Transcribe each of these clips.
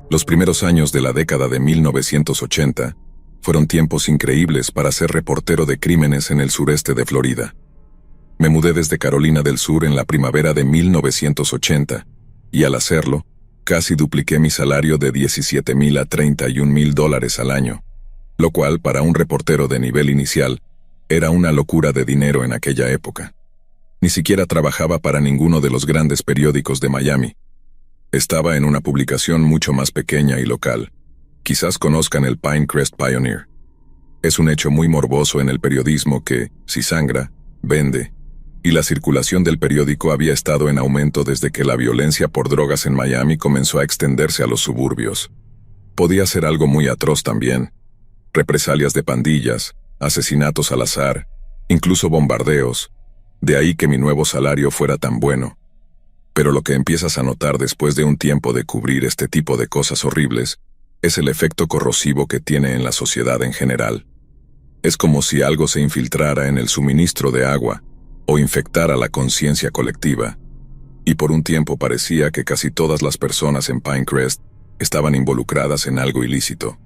Los primeros años de la década de 1980 fueron tiempos increíbles para ser reportero de crímenes en el sureste de Florida. Me mudé desde Carolina del Sur en la primavera de 1980, y al hacerlo, casi dupliqué mi salario de $17,000 a $31,000 al año, lo cual para un reportero de nivel inicial era una locura de dinero en aquella época. Ni siquiera trabajaba para ninguno de los grandes periódicos de Miami. Estaba en una publicación mucho más pequeña y local. Quizás conozcan el Pinecrest Pioneer. Es un hecho muy morboso en el periodismo que, si sangra, vende, y la circulación del periódico había estado en aumento desde que la violencia por drogas en Miami comenzó a extenderse a los suburbios. Podía ser algo muy atroz también. Represalias de pandillas, asesinatos al azar, incluso bombardeos. De ahí que mi nuevo salario fuera tan bueno. Pero lo que empiezas a notar después de un tiempo de cubrir este tipo de cosas horribles es el efecto corrosivo que tiene en la sociedad en general. Es como si algo se infiltrara en el suministro de agua o infectara la conciencia colectiva. Y por un tiempo parecía que casi todas las personas en Pinecrest estaban involucradas en algo ilícito.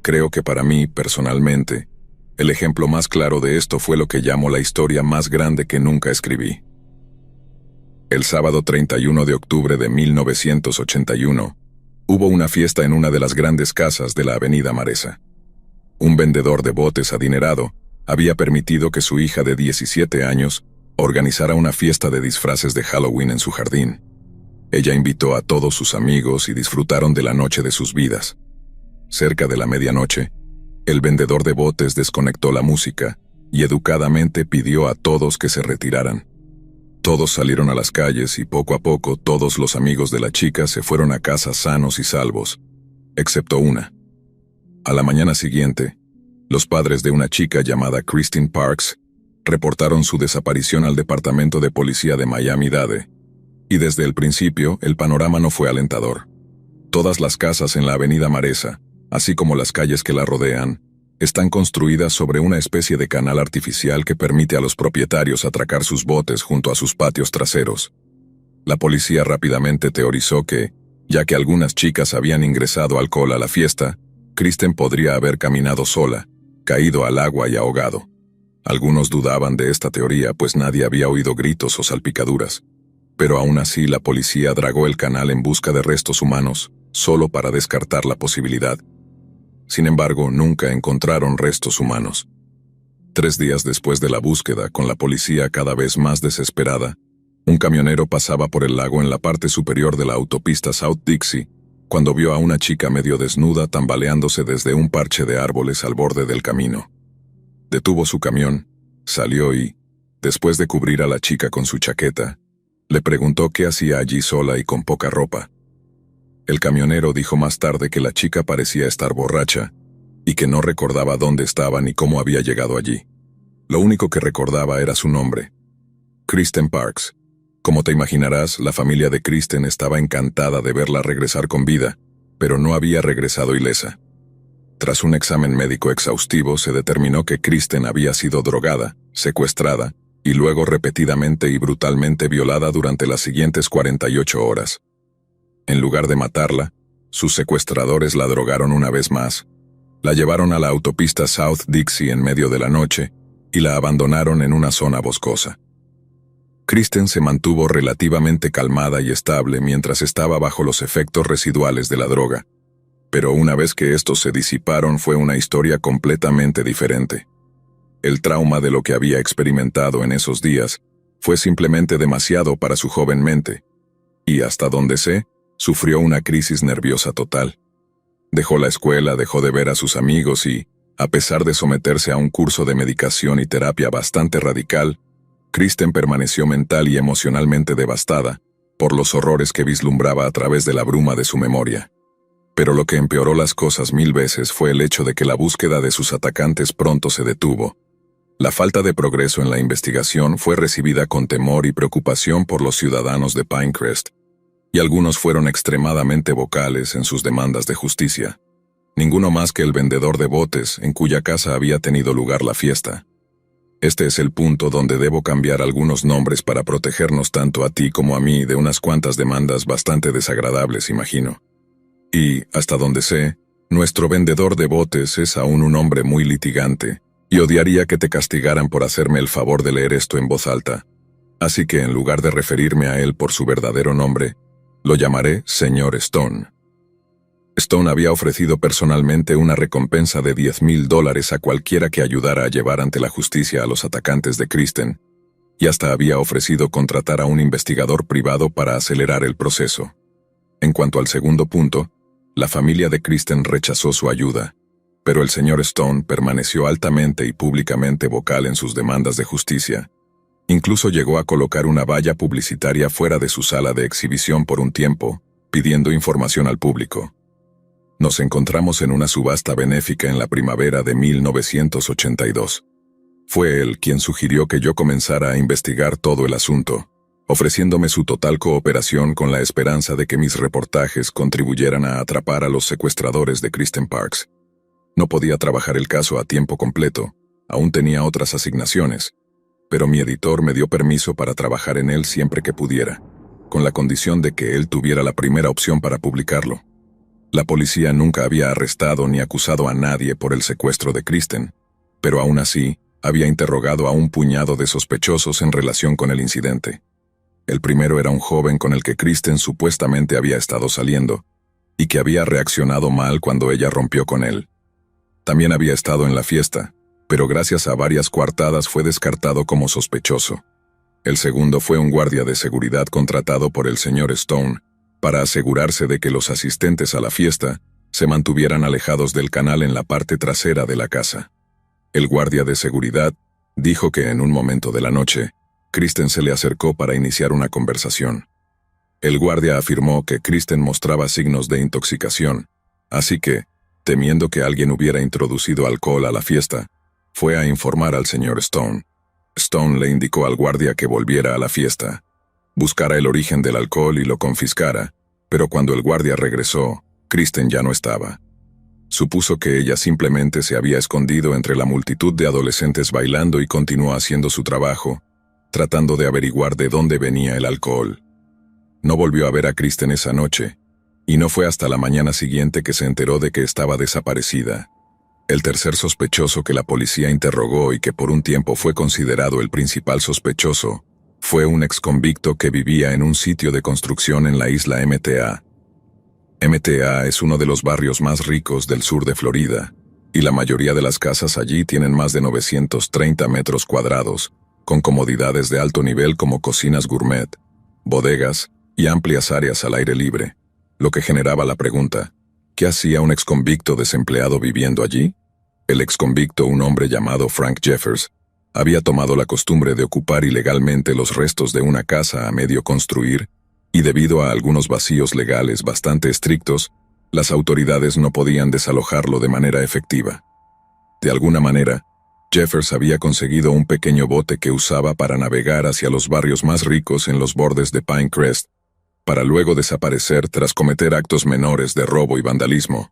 Creo que para mí, personalmente, el ejemplo más claro de esto fue lo que llamo la historia más grande que nunca escribí. El sábado 31 de octubre de 1981, hubo una fiesta en una de las grandes casas de la avenida Maresa. Un vendedor de botes adinerado había permitido que su hija de 17 años organizara una fiesta de disfraces de Halloween en su jardín. Ella invitó a todos sus amigos y disfrutaron de la noche de sus vidas. Cerca de la medianoche, el vendedor de botes desconectó la música y educadamente pidió a todos que se retiraran. Todos salieron a las calles y poco a poco todos los amigos de la chica se fueron a casa sanos y salvos, excepto una. A la mañana siguiente, los padres de una chica llamada Christine Parks reportaron su desaparición al Departamento de Policía de Miami-Dade, y desde el principio el panorama no fue alentador. Todas las casas en la avenida Maresa, así como las calles que la rodean, están construidas sobre una especie de canal artificial que permite a los propietarios atracar sus botes junto a sus patios traseros. La policía rápidamente teorizó que, ya que algunas chicas habían ingresado alcohol a la fiesta, Kristen podría haber caminado sola, caído al agua y ahogado. Algunos dudaban de esta teoría, pues nadie había oído gritos o salpicaduras. Pero aún así la policía dragó el canal en busca de restos humanos, solo para descartar la posibilidad. Sin embargo, nunca encontraron restos humanos. 3 días después de la búsqueda, con la policía cada vez más desesperada, un camionero pasaba por el lago en la parte superior de la autopista South Dixie, cuando vio a una chica medio desnuda tambaleándose desde un parche de árboles al borde del camino. Detuvo su camión, salió y, después de cubrir a la chica con su chaqueta, le preguntó qué hacía allí sola y con poca ropa. El camionero dijo más tarde que la chica parecía estar borracha y que no recordaba dónde estaba ni cómo había llegado allí. Lo único que recordaba era su nombre, Kristen Parks. Como te imaginarás, la familia de Kristen estaba encantada de verla regresar con vida, pero no había regresado ilesa. Tras un examen médico exhaustivo, se determinó que Kristen había sido drogada, secuestrada y luego repetidamente y brutalmente violada durante las siguientes 48 horas. En lugar de matarla, sus secuestradores la drogaron una vez más, la llevaron a la autopista South Dixie en medio de la noche y la abandonaron en una zona boscosa. Kristen se mantuvo relativamente calmada y estable mientras estaba bajo los efectos residuales de la droga, pero una vez que estos se disiparon fue una historia completamente diferente. El trauma de lo que había experimentado en esos días fue simplemente demasiado para su joven mente, y hasta donde sé, sufrió una crisis nerviosa total. Dejó la escuela, dejó de ver a sus amigos y, a pesar de someterse a un curso de medicación y terapia bastante radical, Kristen permaneció mental y emocionalmente devastada por los horrores que vislumbraba a través de la bruma de su memoria. Pero lo que empeoró las cosas 1000 veces fue el hecho de que la búsqueda de sus atacantes pronto se detuvo. La falta de progreso en la investigación fue recibida con temor y preocupación por los ciudadanos de Pinecrest, y algunos fueron extremadamente vocales en sus demandas de justicia. Ninguno más que el vendedor de botes en cuya casa había tenido lugar la fiesta. Este es el punto donde debo cambiar algunos nombres para protegernos tanto a ti como a mí de unas cuantas demandas bastante desagradables, imagino. Y, hasta donde sé, nuestro vendedor de botes es aún un hombre muy litigante, y odiaría que te castigaran por hacerme el favor de leer esto en voz alta. Así que en lugar de referirme a él por su verdadero nombre, lo llamaré Señor Stone. Stone había ofrecido personalmente una recompensa de $10,000 a cualquiera que ayudara a llevar ante la justicia a los atacantes de Kristen, y hasta había ofrecido contratar a un investigador privado para acelerar el proceso. En cuanto al segundo punto, la familia de Kristen rechazó su ayuda, pero el señor Stone permaneció altamente y públicamente vocal en sus demandas de justicia. Incluso llegó a colocar una valla publicitaria fuera de su sala de exhibición por un tiempo, pidiendo información al público. Nos encontramos en una subasta benéfica en la primavera de 1982. Fue él quien sugirió que yo comenzara a investigar todo el asunto, ofreciéndome su total cooperación con la esperanza de que mis reportajes contribuyeran a atrapar a los secuestradores de Kristen Parks. No podía trabajar el caso a tiempo completo, aún tenía otras asignaciones, pero mi editor me dio permiso para trabajar en él siempre que pudiera, con la condición de que él tuviera la primera opción para publicarlo. La policía nunca había arrestado ni acusado a nadie por el secuestro de Kristen, pero aún así, había interrogado a un puñado de sospechosos en relación con el incidente. El primero era un joven con el que Kristen supuestamente había estado saliendo, y que había reaccionado mal cuando ella rompió con él. También había estado en la fiesta, pero gracias a varias coartadas fue descartado como sospechoso. El segundo fue un guardia de seguridad contratado por el señor Stone, para asegurarse de que los asistentes a la fiesta se mantuvieran alejados del canal en la parte trasera de la casa. El guardia de seguridad dijo que en un momento de la noche, Kristen se le acercó para iniciar una conversación. El guardia afirmó que Kristen mostraba signos de intoxicación, así que, temiendo que alguien hubiera introducido alcohol a la fiesta, fue a informar al señor Stone. Stone le indicó al guardia que volviera a la fiesta, buscara el origen del alcohol y lo confiscara, pero cuando el guardia regresó, Kristen ya no estaba. Supuso que ella simplemente se había escondido entre la multitud de adolescentes bailando y continuó haciendo su trabajo, tratando de averiguar de dónde venía el alcohol. No volvió a ver a Kristen esa noche, y no fue hasta la mañana siguiente que se enteró de que estaba desaparecida. El tercer sospechoso que la policía interrogó y que por un tiempo fue considerado el principal sospechoso, fue un exconvicto que vivía en un sitio de construcción en la isla MTA. MTA es uno de los barrios más ricos del sur de Florida, y la mayoría de las casas allí tienen más de 930 metros cuadrados, con comodidades de alto nivel como cocinas gourmet, bodegas y amplias áreas al aire libre, lo que generaba la pregunta, ¿qué hacía un exconvicto desempleado viviendo allí? El exconvicto, un hombre llamado Frank Jeffers, había tomado la costumbre de ocupar ilegalmente los restos de una casa a medio construir, y debido a algunos vacíos legales bastante estrictos, las autoridades no podían desalojarlo de manera efectiva. De alguna manera, Jeffers había conseguido un pequeño bote que usaba para navegar hacia los barrios más ricos en los bordes de Pinecrest, para luego desaparecer tras cometer actos menores de robo y vandalismo.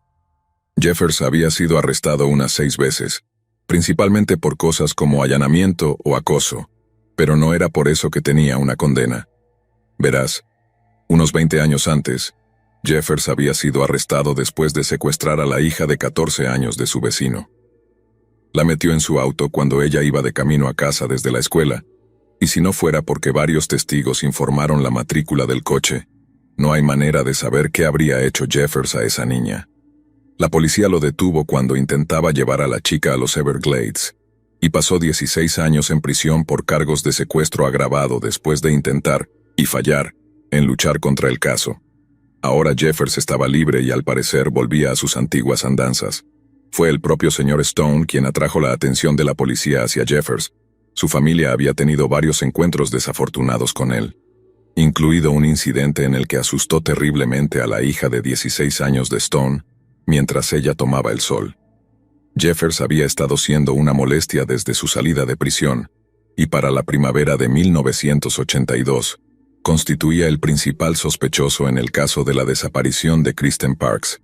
Jeffers había sido arrestado unas 6 veces, principalmente por cosas como allanamiento o acoso, pero no era por eso que tenía una condena. Verás, unos 20 años antes, Jeffers había sido arrestado después de secuestrar a la hija de 14 años de su vecino. La metió en su auto cuando ella iba de camino a casa desde la escuela, y si no fuera porque varios testigos informaron la matrícula del coche, no hay manera de saber qué habría hecho Jeffers a esa niña. La policía lo detuvo cuando intentaba llevar a la chica a los Everglades, y pasó 16 años en prisión por cargos de secuestro agravado después de intentar, y fallar, en luchar contra el caso. Ahora Jeffers estaba libre y al parecer volvía a sus antiguas andanzas. Fue el propio señor Stone quien atrajo la atención de la policía hacia Jeffers. Su familia había tenido varios encuentros desafortunados con él, incluido un incidente en el que asustó terriblemente a la hija de 16 años de Stone, mientras ella tomaba el sol. Jeffers había estado siendo una molestia desde su salida de prisión, y para la primavera de 1982, constituía el principal sospechoso en el caso de la desaparición de Kristen Parks.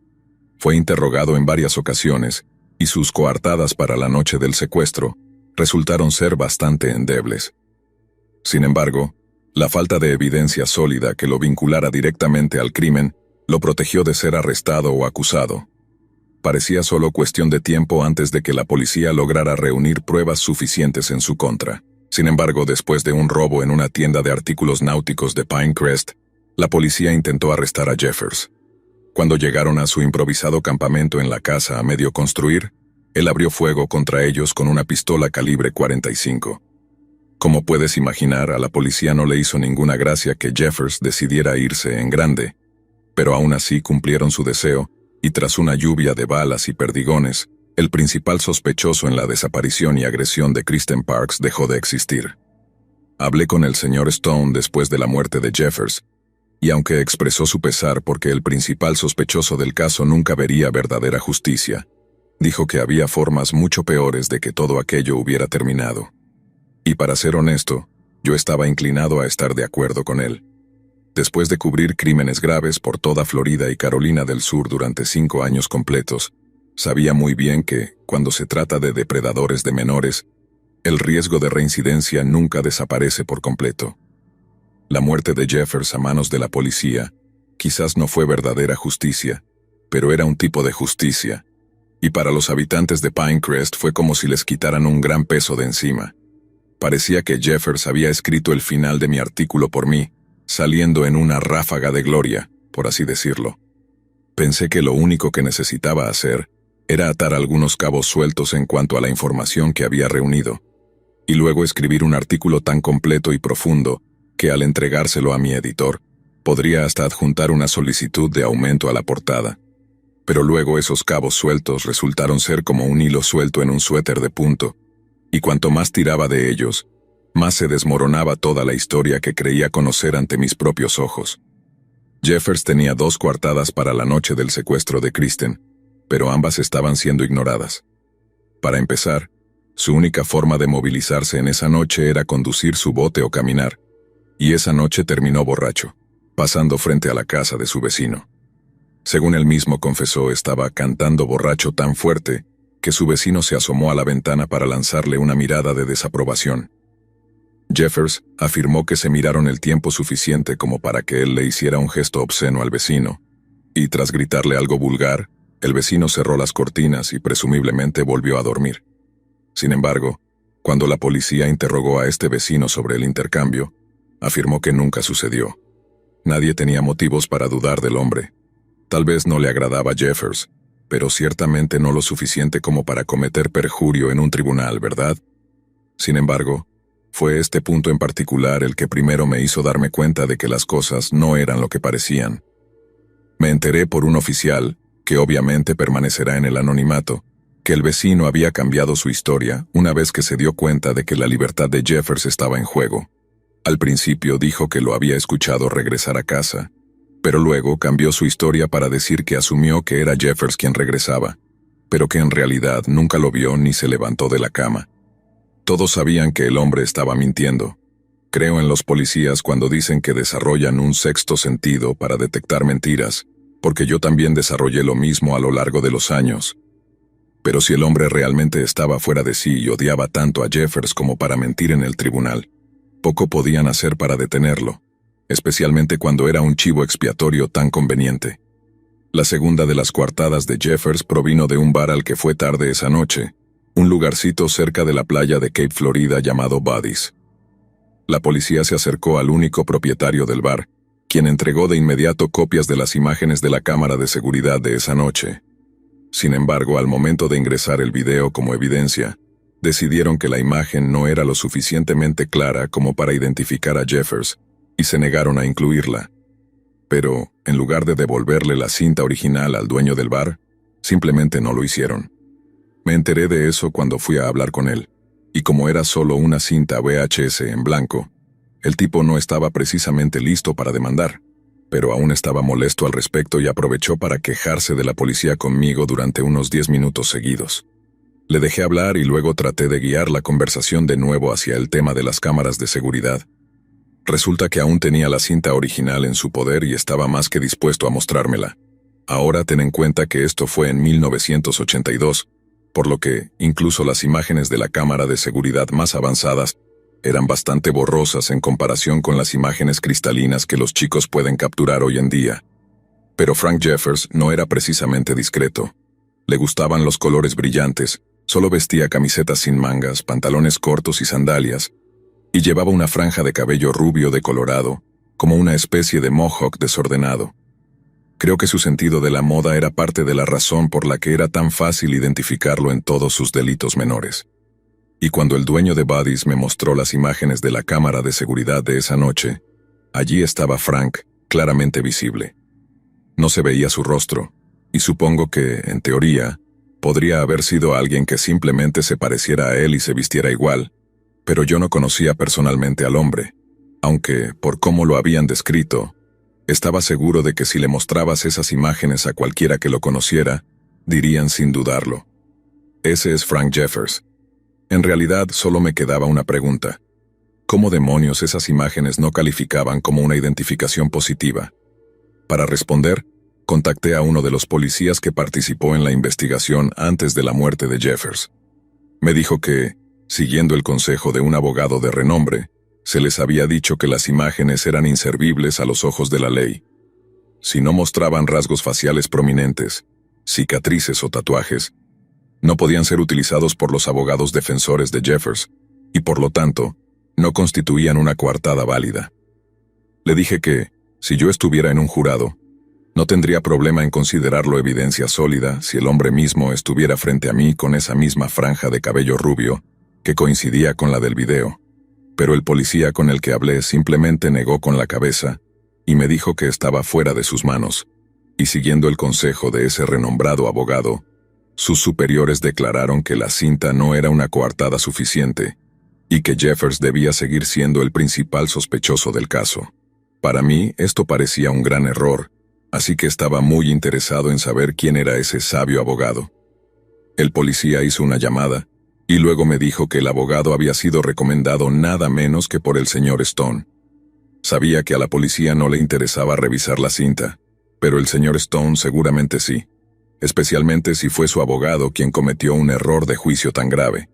Fue interrogado en varias ocasiones, y sus coartadas para la noche del secuestro resultaron ser bastante endebles. Sin embargo, la falta de evidencia sólida que lo vinculara directamente al crimen Lo protegió de ser arrestado o acusado. Parecía solo cuestión de tiempo antes de que la policía lograra reunir pruebas suficientes en su contra. Sin embargo, después de un robo en una tienda de artículos náuticos de Pinecrest, la policía intentó arrestar a Jeffers. Cuando llegaron a su improvisado campamento en la casa a medio construir, él abrió fuego contra ellos con una pistola calibre 45. Como puedes imaginar, a la policía no le hizo ninguna gracia que Jeffers decidiera irse en grande, pero aún así cumplieron su deseo, y tras una lluvia de balas y perdigones, el principal sospechoso en la desaparición y agresión de Kristen Parks dejó de existir. Hablé con el señor Stone después de la muerte de Jeffers, y aunque expresó su pesar porque el principal sospechoso del caso nunca vería verdadera justicia, dijo que había formas mucho peores de que todo aquello hubiera terminado. Y para ser honesto, yo estaba inclinado a estar de acuerdo con él. Después de cubrir crímenes graves por toda Florida y Carolina del Sur durante 5 años completos, sabía muy bien que, cuando se trata de depredadores de menores, el riesgo de reincidencia nunca desaparece por completo. La muerte de Jeffers a manos de la policía quizás no fue verdadera justicia, pero era un tipo de justicia, y para los habitantes de Pinecrest fue como si les quitaran un gran peso de encima. Parecía que Jeffers había escrito el final de mi artículo por mí, saliendo en una ráfaga de gloria, por así decirlo. Pensé que lo único que necesitaba hacer era atar algunos cabos sueltos en cuanto a la información que había reunido, y luego escribir un artículo tan completo y profundo que al entregárselo a mi editor, podría hasta adjuntar una solicitud de aumento a la portada. Pero luego esos cabos sueltos resultaron ser como un hilo suelto en un suéter de punto, y cuanto más tiraba de ellos, más se desmoronaba toda la historia que creía conocer ante mis propios ojos. Jeffers tenía 2 coartadas para la noche del secuestro de Kristen, pero ambas estaban siendo ignoradas. Para empezar, su única forma de movilizarse en esa noche era conducir su bote o caminar, y esa noche terminó borracho, pasando frente a la casa de su vecino. Según él mismo confesó, estaba cantando borracho tan fuerte que su vecino se asomó a la ventana para lanzarle una mirada de desaprobación. Jeffers afirmó que se miraron el tiempo suficiente como para que él le hiciera un gesto obsceno al vecino, y tras gritarle algo vulgar, el vecino cerró las cortinas y presumiblemente volvió a dormir. Sin embargo, cuando la policía interrogó a este vecino sobre el intercambio, afirmó que nunca sucedió. Nadie tenía motivos para dudar del hombre. Tal vez no le agradaba Jeffers, pero ciertamente no lo suficiente como para cometer perjurio en un tribunal, ¿verdad? Sin embargo, fue este punto en particular el que primero me hizo darme cuenta de que las cosas no eran lo que parecían. Me enteré por un oficial, que obviamente permanecerá en el anonimato, que el vecino había cambiado su historia una vez que se dio cuenta de que la libertad de Jeffers estaba en juego. Al principio dijo que lo había escuchado regresar a casa, pero luego cambió su historia para decir que asumió que era Jeffers quien regresaba, pero que en realidad nunca lo vio ni se levantó de la cama. Todos sabían que el hombre estaba mintiendo. Creo en los policías cuando dicen que desarrollan un sexto sentido para detectar mentiras, porque yo también desarrollé lo mismo a lo largo de los años. Pero si el hombre realmente estaba fuera de sí y odiaba tanto a Jeffers como para mentir en el tribunal, poco podían hacer para detenerlo, especialmente cuando era un chivo expiatorio tan conveniente. La segunda de las coartadas de Jeffers provino de un bar al que fue tarde esa noche, un lugarcito cerca de la playa de Cape Florida llamado Buddy's. La policía se acercó al único propietario del bar, quien entregó de inmediato copias de las imágenes de la cámara de seguridad de esa noche. Sin embargo, al momento de ingresar el video como evidencia, decidieron que la imagen no era lo suficientemente clara como para identificar a Jeffers, y se negaron a incluirla. Pero, en lugar de devolverle la cinta original al dueño del bar, simplemente no lo hicieron. Me enteré de eso cuando fui a hablar con él, y como era solo una cinta VHS en blanco, el tipo no estaba precisamente listo para demandar, pero aún estaba molesto al respecto y aprovechó para quejarse de la policía conmigo durante unos 10 minutos seguidos. Le dejé hablar y luego traté de guiar la conversación de nuevo hacia el tema de las cámaras de seguridad. Resulta que aún tenía la cinta original en su poder y estaba más que dispuesto a mostrármela. Ahora ten en cuenta que esto fue en 1982, por lo que, incluso las imágenes de la cámara de seguridad más avanzadas eran bastante borrosas en comparación con las imágenes cristalinas que los chicos pueden capturar hoy en día. Pero Frank Jeffers no era precisamente discreto. Le gustaban los colores brillantes, solo vestía camisetas sin mangas, pantalones cortos y sandalias, y llevaba una franja de cabello rubio decolorado, como una especie de mohawk desordenado. Creo que su sentido de la moda era parte de la razón por la que era tan fácil identificarlo en todos sus delitos menores. Y cuando el dueño de Buddy's me mostró las imágenes de la cámara de seguridad de esa noche, allí estaba Frank, claramente visible. No se veía su rostro, y supongo que, en teoría, podría haber sido alguien que simplemente se pareciera a él y se vistiera igual, pero yo no conocía personalmente al hombre, aunque, por cómo lo habían descrito, estaba seguro de que si le mostrabas esas imágenes a cualquiera que lo conociera, dirían sin dudarlo: ese es Frank Jeffers. En realidad, solo me quedaba una pregunta: ¿cómo demonios esas imágenes no calificaban como una identificación positiva? Para responder, contacté a uno de los policías que participó en la investigación antes de la muerte de Jeffers. Me dijo que, siguiendo el consejo de un abogado de renombre, se les había dicho que las imágenes eran inservibles a los ojos de la ley. Si no mostraban rasgos faciales prominentes, cicatrices o tatuajes, no podían ser utilizados por los abogados defensores de Jeffers, y por lo tanto, no constituían una coartada válida. Le dije que, si yo estuviera en un jurado, no tendría problema en considerarlo evidencia sólida si el hombre mismo estuviera frente a mí con esa misma franja de cabello rubio, que coincidía con la del video. Pero el policía con el que hablé simplemente negó con la cabeza y me dijo que estaba fuera de sus manos, y siguiendo el consejo de ese renombrado abogado, sus superiores declararon que la cinta no era una coartada suficiente y que Jeffers debía seguir siendo el principal sospechoso del caso. Para mí, esto parecía un gran error, así que estaba muy interesado en saber quién era ese sabio abogado. El policía hizo una llamada, y luego me dijo que el abogado había sido recomendado nada menos que por el señor Stone. Sabía que a la policía no le interesaba revisar la cinta, pero el señor Stone seguramente sí, especialmente si fue su abogado quien cometió un error de juicio tan grave.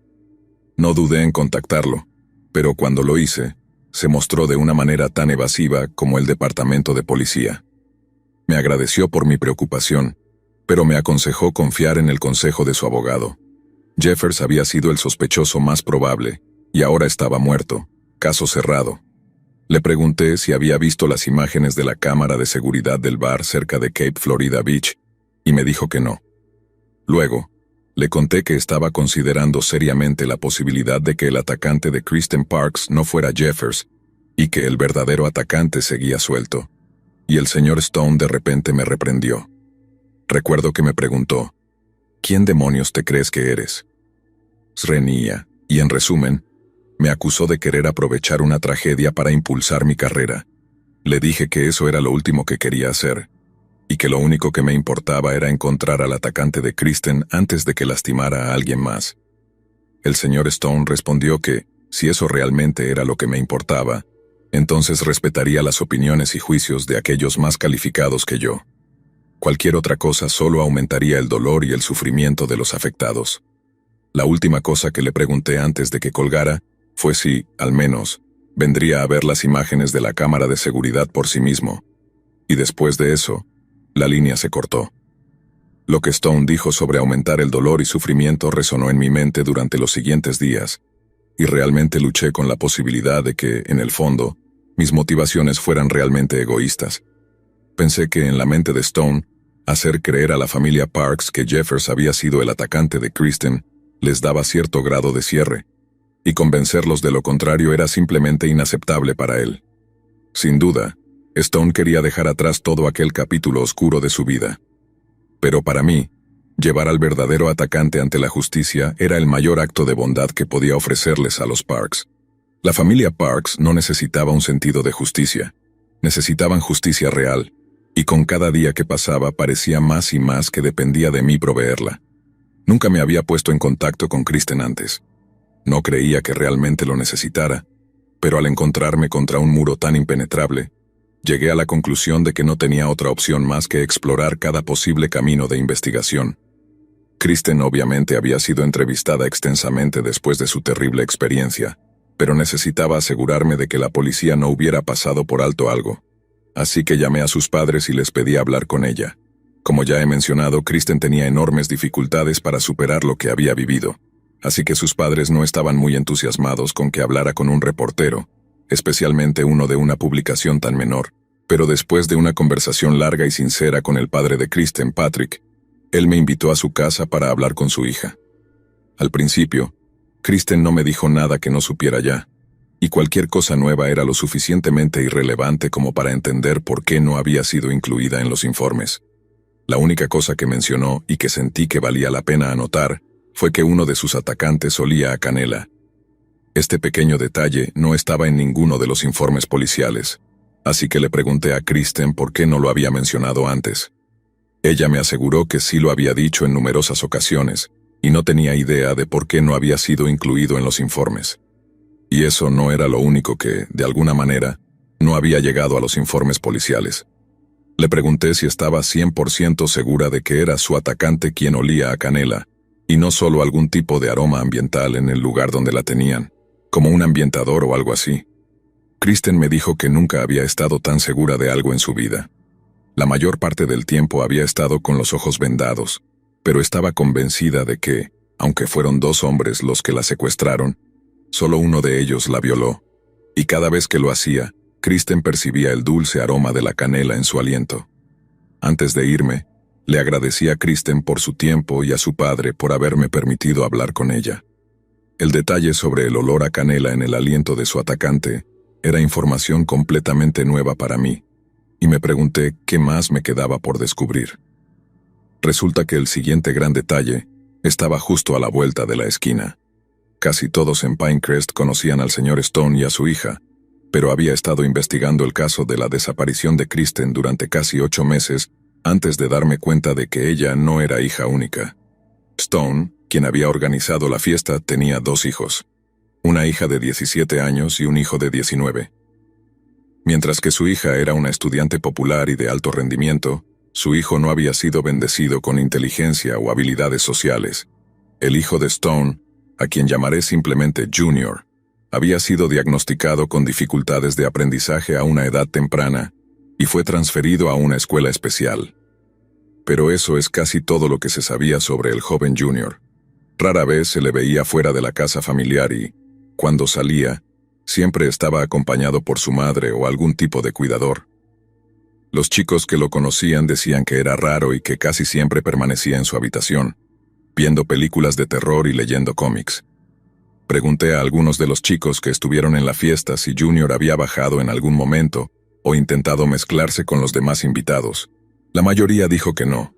No dudé en contactarlo, pero cuando lo hice, se mostró de una manera tan evasiva como el departamento de policía. Me agradeció por mi preocupación, pero me aconsejó confiar en el consejo de su abogado. Jeffers había sido el sospechoso más probable, y ahora estaba muerto, caso cerrado. Le pregunté si había visto las imágenes de la cámara de seguridad del bar cerca de Cape Florida Beach, y me dijo que no. Luego, le conté que estaba considerando seriamente la posibilidad de que el atacante de Kristen Parks no fuera Jeffers, y que el verdadero atacante seguía suelto. Y el señor Stone de repente me reprendió. Recuerdo que me preguntó: ¿quién demonios te crees que eres? Reñía, y en resumen, me acusó de querer aprovechar una tragedia para impulsar mi carrera. Le dije que eso era lo último que quería hacer, y que lo único que me importaba era encontrar al atacante de Kristen antes de que lastimara a alguien más. El señor Stone respondió que, si eso realmente era lo que me importaba, entonces respetaría las opiniones y juicios de aquellos más calificados que yo. Cualquier otra cosa solo aumentaría el dolor y el sufrimiento de los afectados. La última cosa que le pregunté antes de que colgara fue si, al menos, vendría a ver las imágenes de la cámara de seguridad por sí mismo. Y después de eso, la línea se cortó. Lo que Stone dijo sobre aumentar el dolor y sufrimiento resonó en mi mente durante los siguientes días, y realmente luché con la posibilidad de que, en el fondo, mis motivaciones fueran realmente egoístas. Pensé que en la mente de Stone, hacer creer a la familia Parks que Jeffers había sido el atacante de Kristen les daba cierto grado de cierre, y convencerlos de lo contrario era simplemente inaceptable para él. Sin duda, Stone quería dejar atrás todo aquel capítulo oscuro de su vida. Pero para mí, llevar al verdadero atacante ante la justicia era el mayor acto de bondad que podía ofrecerles a los Parks. La familia Parks no necesitaba un sentido de justicia, necesitaban justicia real, y con cada día que pasaba parecía más y más que dependía de mí proveerla. Nunca me había puesto en contacto con Kristen antes. No creía que realmente lo necesitara, pero al encontrarme contra un muro tan impenetrable, llegué a la conclusión de que no tenía otra opción más que explorar cada posible camino de investigación. Kristen obviamente había sido entrevistada extensamente después de su terrible experiencia, pero necesitaba asegurarme de que la policía no hubiera pasado por alto algo. Así que llamé a sus padres y les pedí hablar con ella. Como ya he mencionado, Kristen tenía enormes dificultades para superar lo que había vivido, así que sus padres no estaban muy entusiasmados con que hablara con un reportero, especialmente uno de una publicación tan menor. Pero después de una conversación larga y sincera con el padre de Kristen, Patrick, él me invitó a su casa para hablar con su hija. Al principio, Kristen no me dijo nada que no supiera ya, y cualquier cosa nueva era lo suficientemente irrelevante como para entender por qué no había sido incluida en los informes. La única cosa que mencionó y que sentí que valía la pena anotar fue que uno de sus atacantes olía a canela. Este pequeño detalle no estaba en ninguno de los informes policiales, así que le pregunté a Kristen por qué no lo había mencionado antes. Ella me aseguró que sí lo había dicho en numerosas ocasiones, y no tenía idea de por qué no había sido incluido en los informes. Y eso no era lo único que, de alguna manera, no había llegado a los informes policiales. Le pregunté si estaba 100% segura de que era su atacante quien olía a canela, y no solo algún tipo de aroma ambiental en el lugar donde la tenían, como un ambientador o algo así. Kristen me dijo que nunca había estado tan segura de algo en su vida. La mayor parte del tiempo había estado con los ojos vendados, pero estaba convencida de que, aunque fueron 2 hombres los que la secuestraron, solo uno de ellos la violó, y cada vez que lo hacía, Kristen percibía el dulce aroma de la canela en su aliento. Antes de irme, le agradecí a Kristen por su tiempo y a su padre por haberme permitido hablar con ella. El detalle sobre el olor a canela en el aliento de su atacante era información completamente nueva para mí, y me pregunté qué más me quedaba por descubrir. Resulta que el siguiente gran detalle estaba justo a la vuelta de la esquina. Casi todos en Pinecrest conocían al señor Stone y a su hija, pero había estado investigando el caso de la desaparición de Kristen durante casi 8 meses antes de darme cuenta de que ella no era hija única. Stone, quien había organizado la fiesta, tenía 2 hijos, una hija de 17 años y un hijo de 19. Mientras que su hija era una estudiante popular y de alto rendimiento, su hijo no había sido bendecido con inteligencia o habilidades sociales. El hijo de Stone, a quien llamaré simplemente Junior, había sido diagnosticado con dificultades de aprendizaje a una edad temprana y fue transferido a una escuela especial. Pero eso es casi todo lo que se sabía sobre el joven Junior. Rara vez se le veía fuera de la casa familiar y, cuando salía, siempre estaba acompañado por su madre o algún tipo de cuidador. Los chicos que lo conocían decían que era raro y que casi siempre permanecía en su habitación, viendo películas de terror y leyendo cómics. Pregunté a algunos de los chicos que estuvieron en la fiesta si Junior había bajado en algún momento o intentado mezclarse con los demás invitados. La mayoría dijo que no,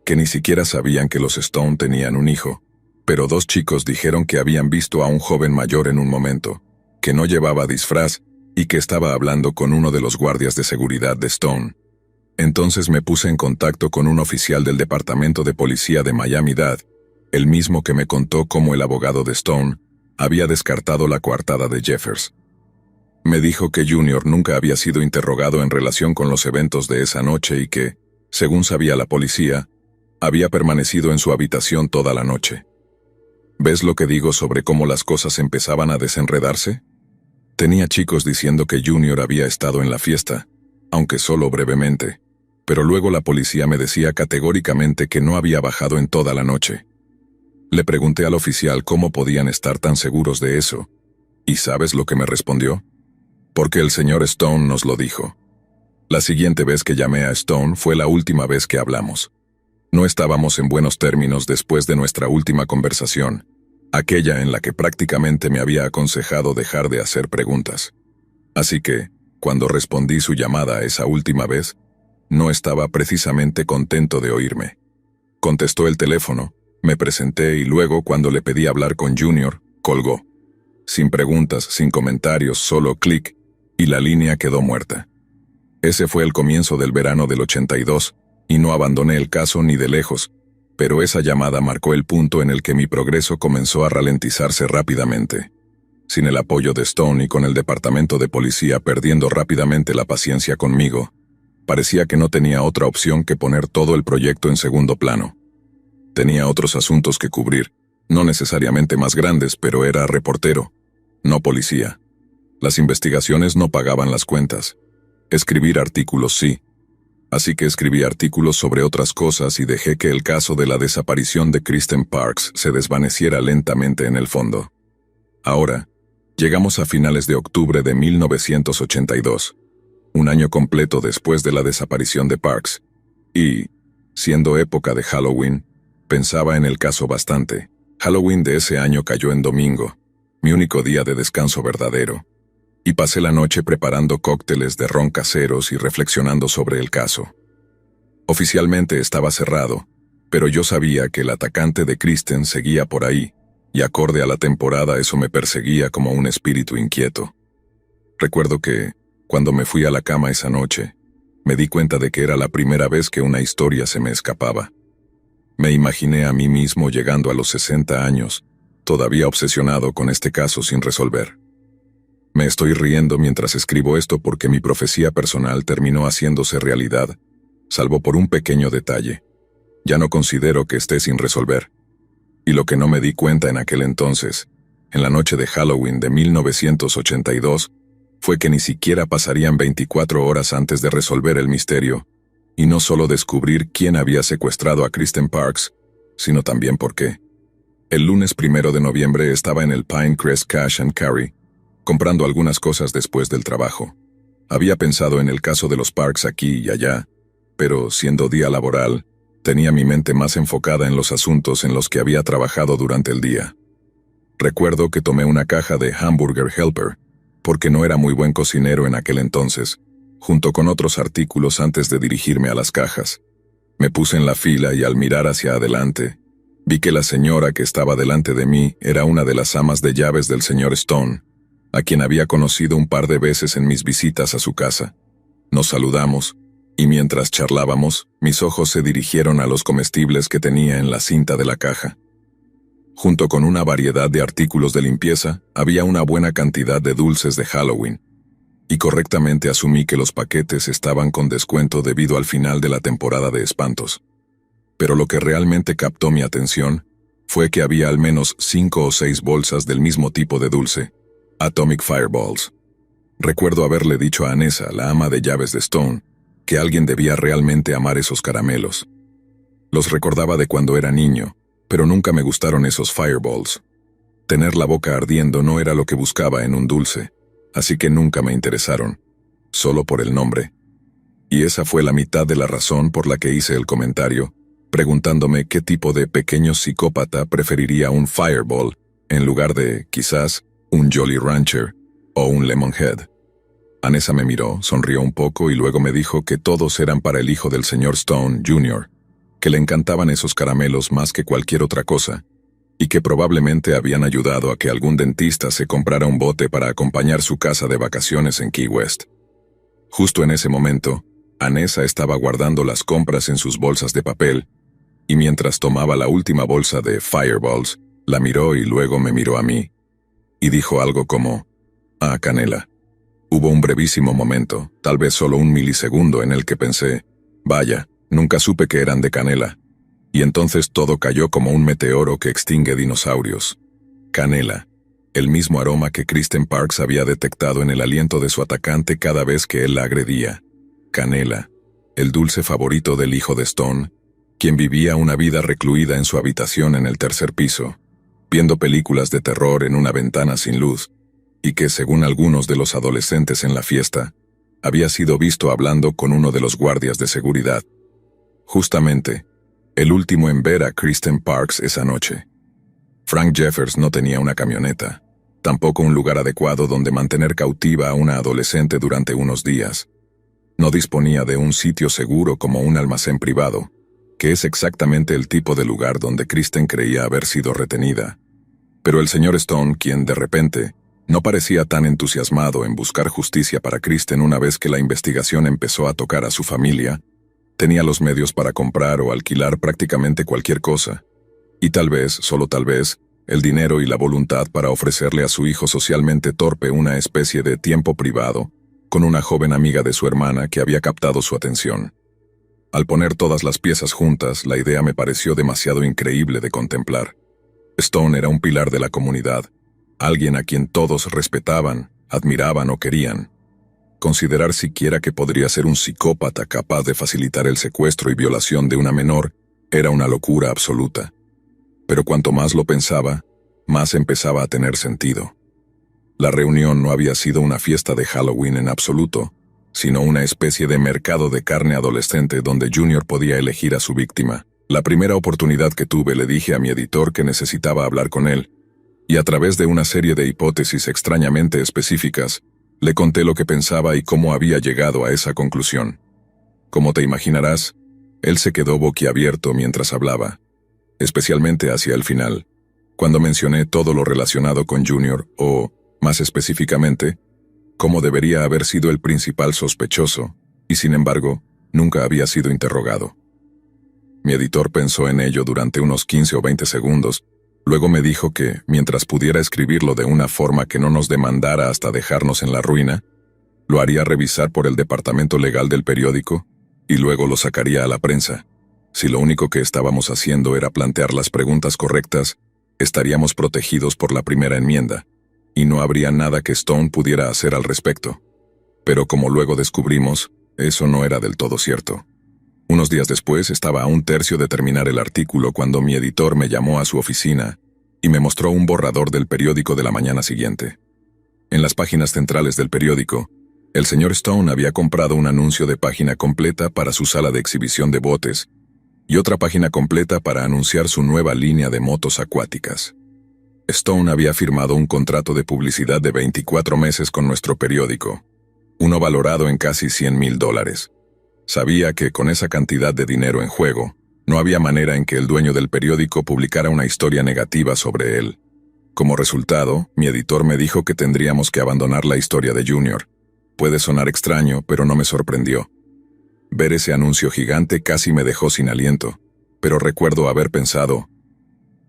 que ni siquiera sabían que los Stone tenían un hijo, pero 2 chicos dijeron que habían visto a un joven mayor en un momento, que no llevaba disfraz y que estaba hablando con uno de los guardias de seguridad de Stone. Entonces me puse en contacto con un oficial del Departamento de Policía de Miami-Dade, el mismo que me contó cómo el abogado de Stone había descartado la coartada de Jeffers. Me dijo que Junior nunca había sido interrogado en relación con los eventos de esa noche y que, según sabía la policía, había permanecido en su habitación toda la noche. ¿Ves lo que digo sobre cómo las cosas empezaban a desenredarse? Tenía chicos diciendo que Junior había estado en la fiesta, aunque solo brevemente, pero luego la policía me decía categóricamente que no había bajado en toda la noche. Le pregunté al oficial cómo podían estar tan seguros de eso, ¿y sabes lo que me respondió? Porque el señor Stone nos lo dijo. La siguiente vez que llamé a Stone fue la última vez que hablamos. No estábamos en buenos términos después de nuestra última conversación, aquella en la que prácticamente me había aconsejado dejar de hacer preguntas. Así que, cuando respondí su llamada esa última vez, no estaba precisamente contento de oírme. Contestó el teléfono, me presenté y luego, cuando le pedí hablar con Junior, colgó. Sin preguntas, sin comentarios, solo clic, y la línea quedó muerta. Ese fue el comienzo del verano del 82, y no abandoné el caso ni de lejos, pero esa llamada marcó el punto en el que mi progreso comenzó a ralentizarse rápidamente. Sin el apoyo de Stone y con el departamento de policía perdiendo rápidamente la paciencia conmigo, parecía que no tenía otra opción que poner todo el proyecto en segundo plano. Tenía otros asuntos que cubrir, no necesariamente más grandes, pero era reportero, no policía. Las investigaciones no pagaban las cuentas. Escribir artículos sí. Así que escribí artículos sobre otras cosas y dejé que el caso de la desaparición de Kristen Parks se desvaneciera lentamente en el fondo. Ahora, llegamos a finales de octubre de 1982, un año completo después de la desaparición de Parks, y, siendo época de Halloween, pensaba en el caso bastante. Halloween de ese año cayó en domingo, mi único día de descanso verdadero, y pasé la noche preparando cócteles de ron caseros y reflexionando sobre el caso. Oficialmente estaba cerrado, pero yo sabía que el atacante de Kristen seguía por ahí, y acorde a la temporada eso me perseguía como un espíritu inquieto. Recuerdo que, cuando me fui a la cama esa noche, me di cuenta de que era la primera vez que una historia se me escapaba. Me imaginé a mí mismo llegando a los 60 años, todavía obsesionado con este caso sin resolver. Me estoy riendo mientras escribo esto porque mi profecía personal terminó haciéndose realidad, salvo por un pequeño detalle. Ya no considero que esté sin resolver. Y lo que no me di cuenta en aquel entonces, en la noche de Halloween de 1982, fue que ni siquiera pasarían 24 horas antes de resolver el misterio, y no solo descubrir quién había secuestrado a Kristen Parks, sino también por qué. El lunes 1 de noviembre estaba en el Pinecrest Cash and Carry, comprando algunas cosas después del trabajo. Había pensado en el caso de los Parks aquí y allá, pero siendo día laboral, tenía mi mente más enfocada en los asuntos en los que había trabajado durante el día. Recuerdo que tomé una caja de Hamburger Helper, porque no era muy buen cocinero en aquel entonces, junto con otros artículos antes de dirigirme a las cajas. Me puse en la fila y al mirar hacia adelante, vi que la señora que estaba delante de mí era una de las amas de llaves del señor Stone, a quien había conocido un par de veces en mis visitas a su casa. Nos saludamos, y mientras charlábamos, mis ojos se dirigieron a los comestibles que tenía en la cinta de la caja. Junto con una variedad de artículos de limpieza, había una buena cantidad de dulces de Halloween, y correctamente asumí que los paquetes estaban con descuento debido al final de la temporada de espantos. Pero lo que realmente captó mi atención fue que había al menos 5 o 6 bolsas del mismo tipo de dulce, Atomic Fireballs. Recuerdo haberle dicho a Anessa, la ama de llaves de Stone, que alguien debía realmente amar esos caramelos. Los recordaba de cuando era niño, pero nunca me gustaron esos Fireballs. Tener la boca ardiendo no era lo que buscaba en un dulce, así que nunca me interesaron, solo por el nombre. Y esa fue la mitad de la razón por la que hice el comentario, preguntándome qué tipo de pequeño psicópata preferiría un Fireball en lugar de, quizás, un Jolly Rancher o un Lemonhead. Anessa me miró, sonrió un poco y luego me dijo que todos eran para el hijo del señor Stone, Jr., que le encantaban esos caramelos más que cualquier otra cosa, y que probablemente habían ayudado a que algún dentista se comprara un bote para acompañar su casa de vacaciones en Key West. Justo en ese momento, Anessa estaba guardando las compras en sus bolsas de papel, y mientras tomaba la última bolsa de Fireballs, la miró y luego me miró a mí, y dijo algo como, «Ah, canela». Hubo un brevísimo momento, tal vez solo un milisegundo, en el que pensé, «Vaya, nunca supe que eran de canela». Y entonces todo cayó como un meteoro que extingue dinosaurios. Canela, el mismo aroma que Kristen Parks había detectado en el aliento de su atacante cada vez que él la agredía. Canela, el dulce favorito del hijo de Stone, quien vivía una vida recluida en su habitación en el tercer piso, viendo películas de terror en una ventana sin luz, y que, según algunos de los adolescentes en la fiesta, había sido visto hablando con uno de los guardias de seguridad. Justamente, el último en ver a Kristen Parks esa noche. Frank Jeffers no tenía una camioneta, tampoco un lugar adecuado donde mantener cautiva a una adolescente durante unos días. No disponía de un sitio seguro como un almacén privado, que es exactamente el tipo de lugar donde Kristen creía haber sido retenida. Pero el señor Stone, quien de repente no parecía tan entusiasmado en buscar justicia para Kristen una vez que la investigación empezó a tocar a su familia, tenía los medios para comprar o alquilar prácticamente cualquier cosa, y tal vez, solo tal vez, el dinero y la voluntad para ofrecerle a su hijo socialmente torpe una especie de tiempo privado, con una joven amiga de su hermana que había captado su atención. Al poner todas las piezas juntas, la idea me pareció demasiado increíble de contemplar. Stone era un pilar de la comunidad, alguien a quien todos respetaban, admiraban o querían. considerar siquiera que podría ser un psicópata capaz de facilitar el secuestro y violación de una menor era una locura absoluta. Pero cuanto más lo pensaba, más empezaba a tener sentido. La reunión no había sido una fiesta de Halloween en absoluto, sino una especie de mercado de carne adolescente donde Junior podía elegir a su víctima. La primera oportunidad que tuve le dije a mi editor que necesitaba hablar con él, y a través de una serie de hipótesis extrañamente específicas, le conté lo que pensaba y cómo había llegado a esa conclusión. Como te imaginarás, él se quedó boquiabierto mientras hablaba, especialmente hacia el final, cuando mencioné todo lo relacionado con Junior o, más específicamente, cómo debería haber sido el principal sospechoso, y sin embargo, nunca había sido interrogado. Mi editor pensó en ello durante unos 15 o 20 segundos, luego me dijo que, mientras pudiera escribirlo de una forma que no nos demandara hasta dejarnos en la ruina, lo haría revisar por el departamento legal del periódico y luego lo sacaría a la prensa. Si lo único que estábamos haciendo era plantear las preguntas correctas, estaríamos protegidos por la primera enmienda, y no habría nada que Stone pudiera hacer al respecto. Pero como luego descubrimos, eso no era del todo cierto. Unos días después estaba a un tercio de terminar el artículo cuando mi editor me llamó a su oficina y me mostró un borrador del periódico de la mañana siguiente. En las páginas centrales del periódico, el señor Stone había comprado un anuncio de página completa para su sala de exhibición de botes y otra página completa para anunciar su nueva línea de motos acuáticas. Stone había firmado un contrato de publicidad de 24 meses con nuestro periódico, uno valorado en casi $100,000. Sabía que con esa cantidad de dinero en juego, no había manera en que el dueño del periódico publicara una historia negativa sobre él. Como resultado, mi editor me dijo que tendríamos que abandonar la historia de Junior. Puede sonar extraño, pero no me sorprendió. Ver ese anuncio gigante casi me dejó sin aliento, pero recuerdo haber pensado,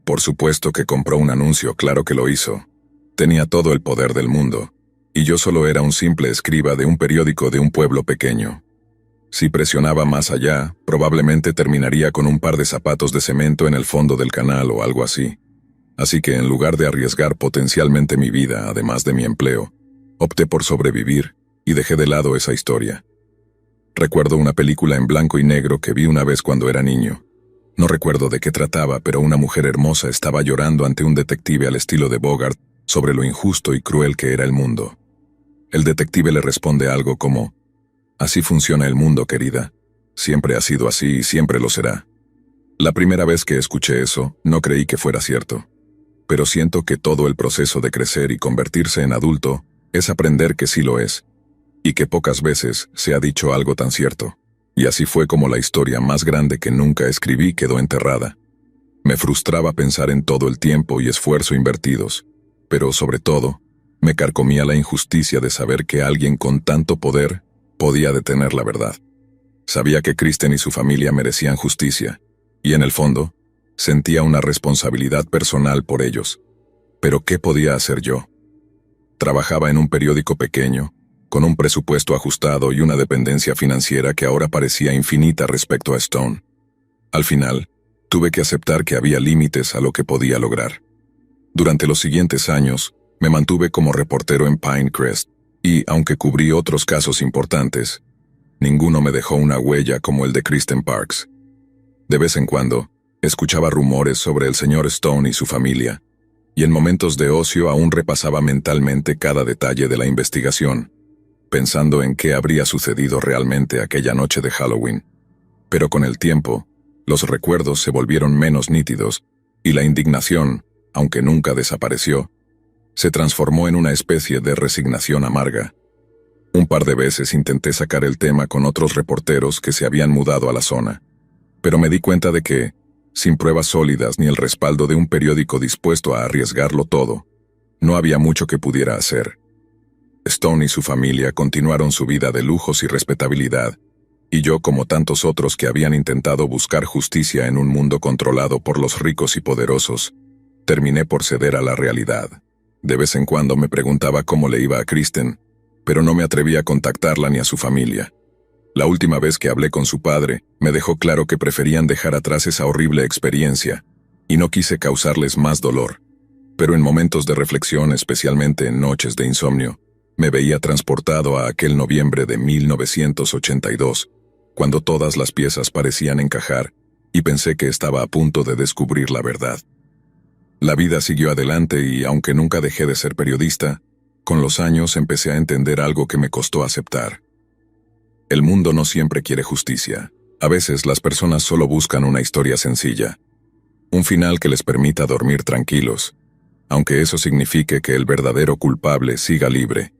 por supuesto que compró un anuncio, claro que lo hizo. Tenía todo el poder del mundo, y yo solo era un simple escriba de un periódico de un pueblo pequeño. Si presionaba más allá, probablemente terminaría con un par de zapatos de cemento en el fondo del canal o algo así. Así que en lugar de arriesgar potencialmente mi vida, además de mi empleo, opté por sobrevivir y dejé de lado esa historia. Recuerdo una película en blanco y negro que vi una vez cuando era niño. No recuerdo de qué trataba, pero una mujer hermosa estaba llorando ante un detective al estilo de Bogart sobre lo injusto y cruel que era el mundo. El detective le responde algo como: «Así funciona el mundo, querida. Siempre ha sido así y siempre lo será». La primera vez que escuché eso, no creí que fuera cierto. Pero siento que todo el proceso de crecer y convertirse en adulto es aprender que sí lo es, y que pocas veces se ha dicho algo tan cierto. Y así fue como la historia más grande que nunca escribí quedó enterrada. Me frustraba pensar en todo el tiempo y esfuerzo invertidos, pero sobre todo, me carcomía la injusticia de saber que alguien con tanto poder podía detener la verdad. Sabía que Kristen y su familia merecían justicia, y en el fondo, sentía una responsabilidad personal por ellos. Pero ¿qué podía hacer yo? Trabajaba en un periódico pequeño, con un presupuesto ajustado y una dependencia financiera que ahora parecía infinita respecto a Stone. Al final, tuve que aceptar que había límites a lo que podía lograr. Durante los siguientes años, me mantuve como reportero en Pinecrest, y, aunque cubrí otros casos importantes, ninguno me dejó una huella como el de Kristen Parks. De vez en cuando, escuchaba rumores sobre el señor Stone y su familia, y en momentos de ocio aún repasaba mentalmente cada detalle de la investigación, pensando en qué habría sucedido realmente aquella noche de Halloween. Pero con el tiempo, los recuerdos se volvieron menos nítidos, y la indignación, aunque nunca desapareció, se transformó en una especie de resignación amarga. Un par de veces intenté sacar el tema con otros reporteros que se habían mudado a la zona, pero me di cuenta de que, sin pruebas sólidas ni el respaldo de un periódico dispuesto a arriesgarlo todo, no había mucho que pudiera hacer. Stone y su familia continuaron su vida de lujos y respetabilidad, y yo, como tantos otros que habían intentado buscar justicia en un mundo controlado por los ricos y poderosos, terminé por ceder a la realidad. De vez en cuando me preguntaba cómo le iba a Kristen, pero no me atreví a contactarla ni a su familia. La última vez que hablé con su padre, me dejó claro que preferían dejar atrás esa horrible experiencia, y no quise causarles más dolor. Pero en momentos de reflexión, especialmente en noches de insomnio, Me veía transportado a aquel noviembre de 1982, cuando todas las piezas parecían encajar, y pensé que estaba a punto de descubrir la verdad. La vida siguió adelante y, aunque nunca dejé de ser periodista, con los años empecé a entender algo que me costó aceptar. El mundo no siempre quiere justicia. A veces las personas solo buscan una historia sencilla, un final que les permita dormir tranquilos, aunque eso signifique que el verdadero culpable siga libre.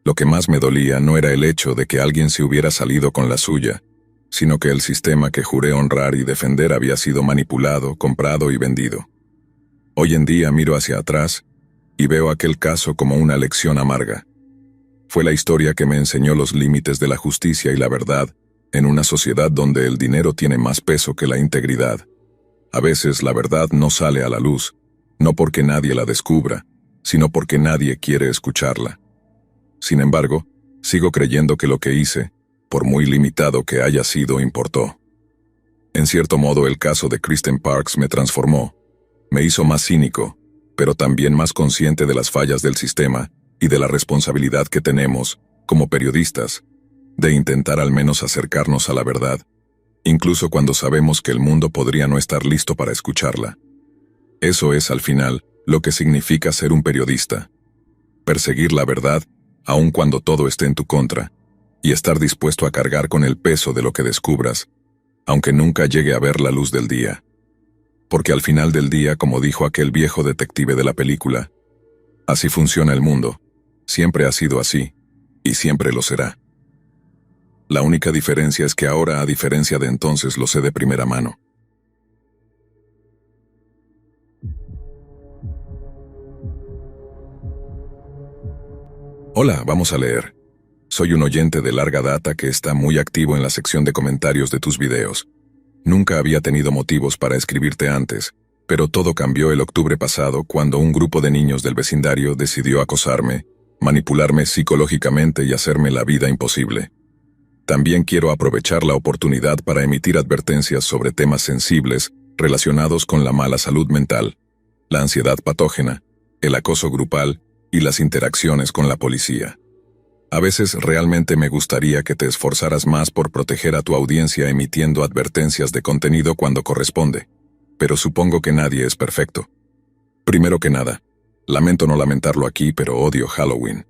Lo que más me dolía no era el hecho de que alguien se hubiera salido con la suya, sino que el sistema que juré honrar y defender había sido manipulado, comprado y vendido. Hoy en día miro hacia atrás y veo aquel caso como una lección amarga. Fue la historia que me enseñó los límites de la justicia y la verdad en una sociedad donde el dinero tiene más peso que la integridad. A veces la verdad no sale a la luz, no porque nadie la descubra, sino porque nadie quiere escucharla. Sin embargo, sigo creyendo que lo que hice, por muy limitado que haya sido, importó. En cierto modo, el caso de Kristen Parks me transformó, me hizo más cínico, pero también más consciente de las fallas del sistema y de la responsabilidad que tenemos, como periodistas, de intentar al menos acercarnos a la verdad, incluso cuando sabemos que el mundo podría no estar listo para escucharla. Eso es, al final, lo que significa ser un periodista. Perseguir la verdad, aun cuando todo esté en tu contra, y estar dispuesto a cargar con el peso de lo que descubras, aunque nunca llegue a ver la luz del día. Porque al final del día, como dijo aquel viejo detective de la película, así funciona el mundo, siempre ha sido así, y siempre lo será. La única diferencia es que ahora, a diferencia de entonces, lo sé de primera mano. Hola, vamos a leer. Soy un oyente de larga data que está muy activo en la sección de comentarios de tus videos. Nunca había tenido motivos para escribirte antes, pero todo cambió el octubre pasado cuando un grupo de niños del vecindario decidió acosarme, manipularme psicológicamente y hacerme la vida imposible. También quiero aprovechar la oportunidad para emitir advertencias sobre temas sensibles relacionados con la mala salud mental, la ansiedad patógena, el acoso grupal y las interacciones con la policía. A veces realmente me gustaría que te esforzaras más por proteger a tu audiencia emitiendo advertencias de contenido cuando corresponde, pero supongo que nadie es perfecto. Primero que nada, lamento no lamentarlo aquí, pero odio Halloween.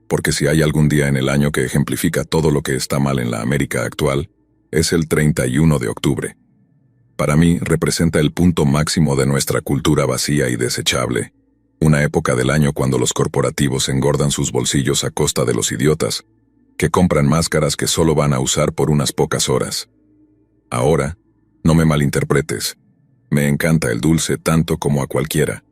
Porque si hay algún día en el año que ejemplifica todo lo que está mal en la América actual, es el 31 de octubre. Para mí representa el punto máximo de nuestra cultura vacía y desechable, una época del año cuando los corporativos engordan sus bolsillos a costa de los idiotas, que compran máscaras que solo van a usar por unas pocas horas. Ahora, no me malinterpretes, me encanta el dulce tanto como a cualquiera.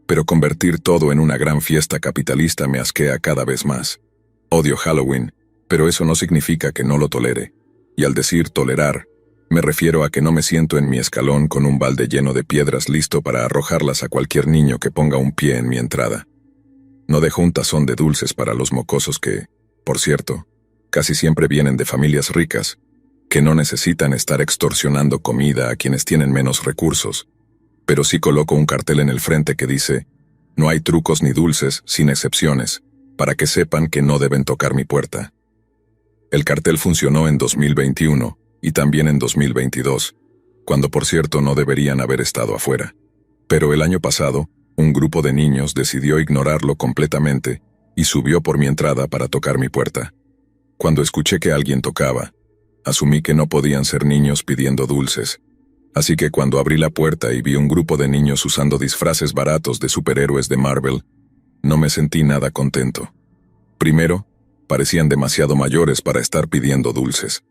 Pero convertir todo en una gran fiesta capitalista me asquea cada vez más. Odio Halloween, pero eso no significa que no lo tolere. Y al decir tolerar, me refiero a que no me siento en mi escalón con un balde lleno de piedras listo para arrojarlas a cualquier niño que ponga un pie en mi entrada. No dejo un tazón de dulces para los mocosos que, por cierto, casi siempre vienen de familias ricas, que no necesitan estar extorsionando comida a quienes tienen menos recursos. Pero sí coloco un cartel en el frente que dice, no hay trucos ni dulces, sin excepciones, para que sepan que no deben tocar mi puerta. El cartel funcionó en 2021 y también en 2022, cuando por cierto no deberían haber estado afuera. Pero el año pasado, un grupo de niños decidió ignorarlo completamente y subió por mi entrada para tocar mi puerta. Cuando escuché que alguien tocaba, asumí que no podían ser niños pidiendo dulces. Así que cuando abrí la puerta y vi un grupo de niños usando disfraces baratos de superhéroes de Marvel, no me sentí nada contento. Primero, parecían demasiado mayores para estar pidiendo dulces.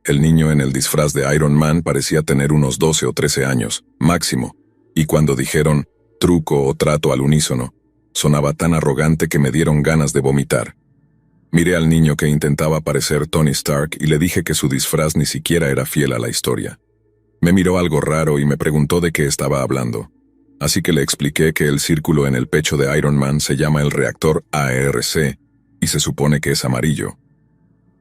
El niño en el disfraz de Iron Man parecía tener unos 12 o 13 años, máximo, y cuando dijeron truco o trato al unísono, sonaba tan arrogante que me dieron ganas de vomitar. Miré al niño que intentaba parecer Tony Stark y le dije que su disfraz ni siquiera era fiel a la historia. Me miró algo raro y me preguntó de qué estaba hablando. Así que le expliqué que el círculo en el pecho de Iron Man se llama el reactor ARC, y se supone que es amarillo.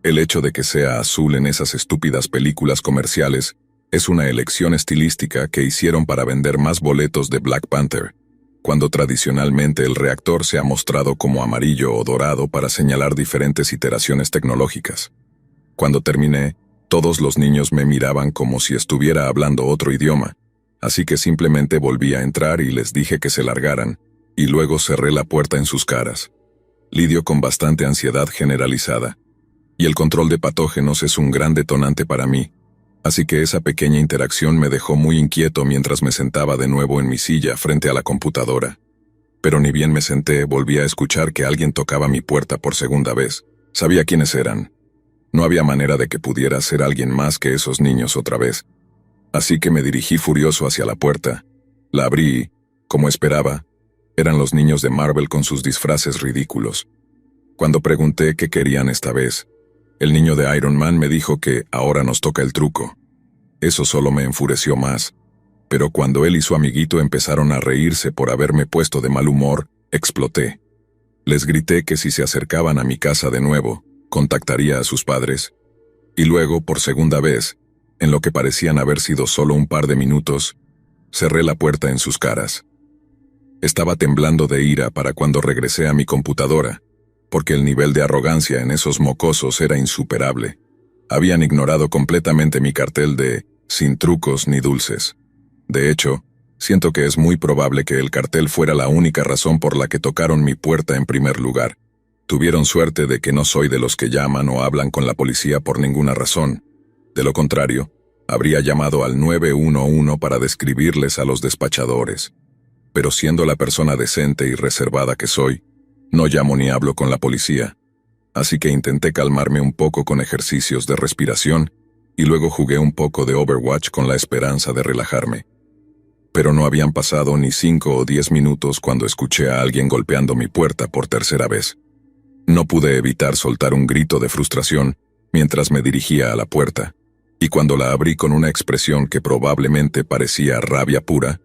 El hecho de que sea azul en esas estúpidas películas comerciales es una elección estilística que hicieron para vender más boletos de Black Panther. cuando tradicionalmente el reactor se ha mostrado como amarillo o dorado para señalar diferentes iteraciones tecnológicas. Cuando terminé, todos los niños me miraban como si estuviera hablando otro idioma, así que simplemente volví a entrar y les dije que se largaran, y luego cerré la puerta en sus caras. Lidio con bastante ansiedad generalizada, y el control de patógenos es un gran detonante para mí, así que esa pequeña interacción me dejó muy inquieto mientras me sentaba de nuevo en mi silla frente a la computadora. Pero ni bien me senté, volví a escuchar que alguien tocaba mi puerta por segunda vez. Sabía quiénes eran. No había manera de que pudiera ser alguien más que esos niños otra vez. Así que me dirigí furioso hacia la puerta. La abrí y, como esperaba, eran los niños de Marvel con sus disfraces ridículos. Cuando pregunté qué querían esta vez, el niño de Iron Man me dijo que ahora nos toca el truco. Eso solo me enfureció más. Pero cuando él y su amiguito empezaron a reírse por haberme puesto de mal humor, exploté. Les grité que si se acercaban a mi casa de nuevo, contactaría a sus padres. Y luego, por segunda vez, en lo que parecían haber sido solo un par de minutos, cerré la puerta en sus caras. Estaba temblando de ira para cuando regresé a mi computadora, porque el nivel de arrogancia en esos mocosos era insuperable. Habían ignorado completamente mi cartel de «sin trucos ni dulces». De hecho, siento que es muy probable que el cartel fuera la única razón por la que tocaron mi puerta en primer lugar. Tuvieron suerte de que no soy de los que llaman o hablan con la policía por ninguna razón. De lo contrario, habría llamado al 911 para describirles a los despachadores. Pero siendo la persona decente y reservada que soy, no llamo ni hablo con la policía. Así que intenté calmarme un poco con ejercicios de respiración y luego jugué un poco de Overwatch con la esperanza de relajarme. Pero no habían pasado ni 5 o 10 minutos cuando escuché a alguien golpeando mi puerta por tercera vez. No pude evitar soltar un grito de frustración mientras me dirigía a la puerta, y cuando la abrí con una expresión que probablemente parecía rabia pura,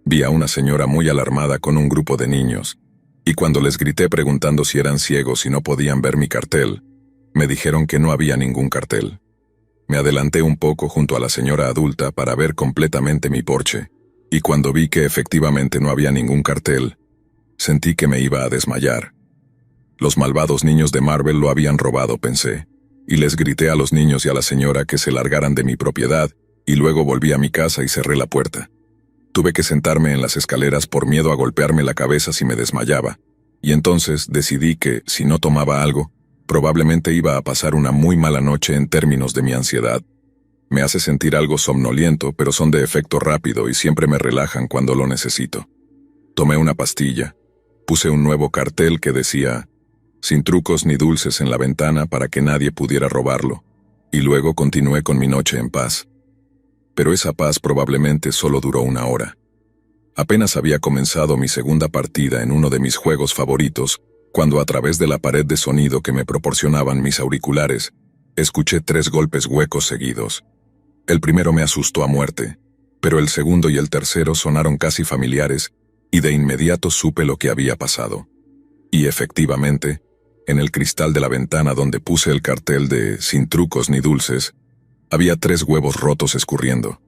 vi a una señora muy alarmada con un grupo de niños, y cuando les grité preguntando si eran ciegos y no podían ver mi cartel, me dijeron que no había ningún cartel. Me adelanté un poco junto a la señora adulta para ver completamente mi porche, y cuando vi que efectivamente no había ningún cartel, sentí que me iba a desmayar. Los malvados niños de Marvel lo habían robado, pensé, y les grité a los niños y a la señora que se largaran de mi propiedad, y luego volví a mi casa y cerré la puerta. Tuve que sentarme en las escaleras por miedo a golpearme la cabeza si me desmayaba, y entonces decidí que, si no tomaba algo, probablemente iba a pasar una muy mala noche en términos de mi ansiedad. Me hace sentir algo somnoliento, pero son de efecto rápido y siempre me relajan cuando lo necesito. Tomé una pastilla, puse un nuevo cartel que decía «sin trucos ni dulces» en la ventana para que nadie pudiera robarlo, y luego continué con mi noche en paz. Pero esa paz probablemente solo duró una hora. Apenas había comenzado mi segunda partida en uno de mis juegos favoritos, cuando a través de la pared de sonido que me proporcionaban mis auriculares, escuché 3 golpes huecos seguidos. El primero me asustó a muerte, pero el segundo y el tercero sonaron casi familiares, y de inmediato supe lo que había pasado. Y efectivamente, en el cristal de la ventana donde puse el cartel de «sin trucos ni dulces», había 3 huevos rotos escurriendo.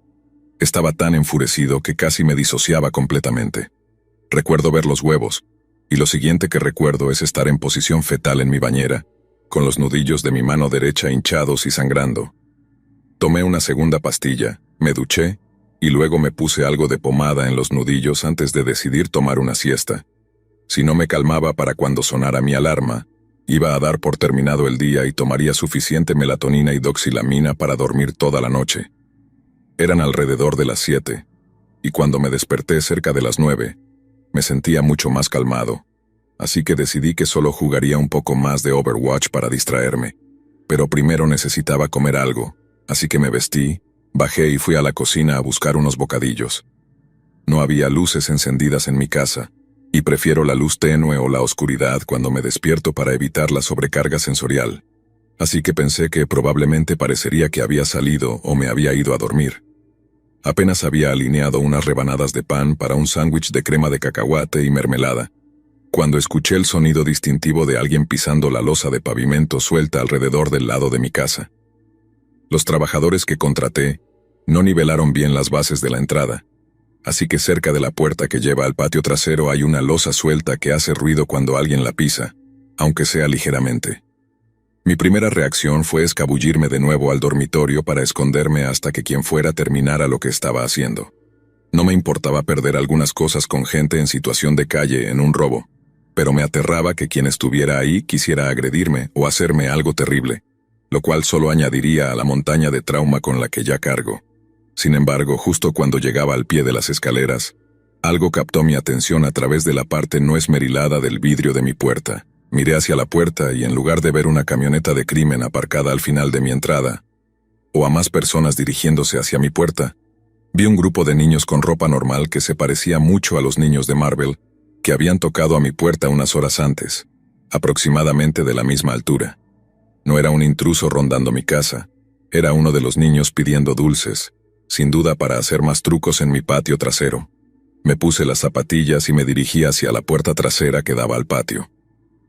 Estaba tan enfurecido que casi me disociaba completamente. Recuerdo ver los huevos, y lo siguiente que recuerdo es estar en posición fetal en mi bañera, con los nudillos de mi mano derecha hinchados y sangrando. Tomé una segunda pastilla, me duché, y luego me puse algo de pomada en los nudillos antes de decidir tomar una siesta. Si no me calmaba para cuando sonara mi alarma, iba a dar por terminado el día y tomaría suficiente melatonina y doxilamina para dormir toda la noche. Eran alrededor de las 7, y cuando me desperté cerca de las 9, me sentía mucho más calmado, así que decidí que solo jugaría un poco más de Overwatch para distraerme. Pero primero necesitaba comer algo, así que me vestí, bajé y fui a la cocina a buscar unos bocadillos. No había luces encendidas en mi casa, y prefiero la luz tenue o la oscuridad cuando me despierto para evitar la sobrecarga sensorial. Así que pensé que probablemente parecería que había salido o me había ido a dormir. Apenas había alineado unas rebanadas de pan para un sándwich de crema de cacahuate y mermelada, cuando escuché el sonido distintivo de alguien pisando la losa de pavimento suelta alrededor del lado de mi casa. Los trabajadores que contraté no nivelaron bien las bases de la entrada, así que cerca de la puerta que lleva al patio trasero hay una losa suelta que hace ruido cuando alguien la pisa, aunque sea ligeramente. Mi primera reacción fue escabullirme de nuevo al dormitorio para esconderme hasta que quien fuera terminara lo que estaba haciendo. No me importaba perder algunas cosas con gente en situación de calle en un robo, pero me aterraba que quien estuviera ahí quisiera agredirme o hacerme algo terrible, lo cual solo añadiría a la montaña de trauma con la que ya cargo. Sin embargo, justo cuando llegaba al pie de las escaleras, algo captó mi atención a través de la parte no esmerilada del vidrio de mi puerta. Miré hacia la puerta y en lugar de ver una camioneta de crimen aparcada al final de mi entrada, o a más personas dirigiéndose hacia mi puerta, vi un grupo de niños con ropa normal que se parecía mucho a los niños de Marvel, que habían tocado a mi puerta unas horas antes, aproximadamente de la misma altura. No era un intruso rondando mi casa, era uno de los niños pidiendo dulces, sin duda para hacer más trucos en mi patio trasero. Me puse las zapatillas y me dirigí hacia la puerta trasera que daba al patio.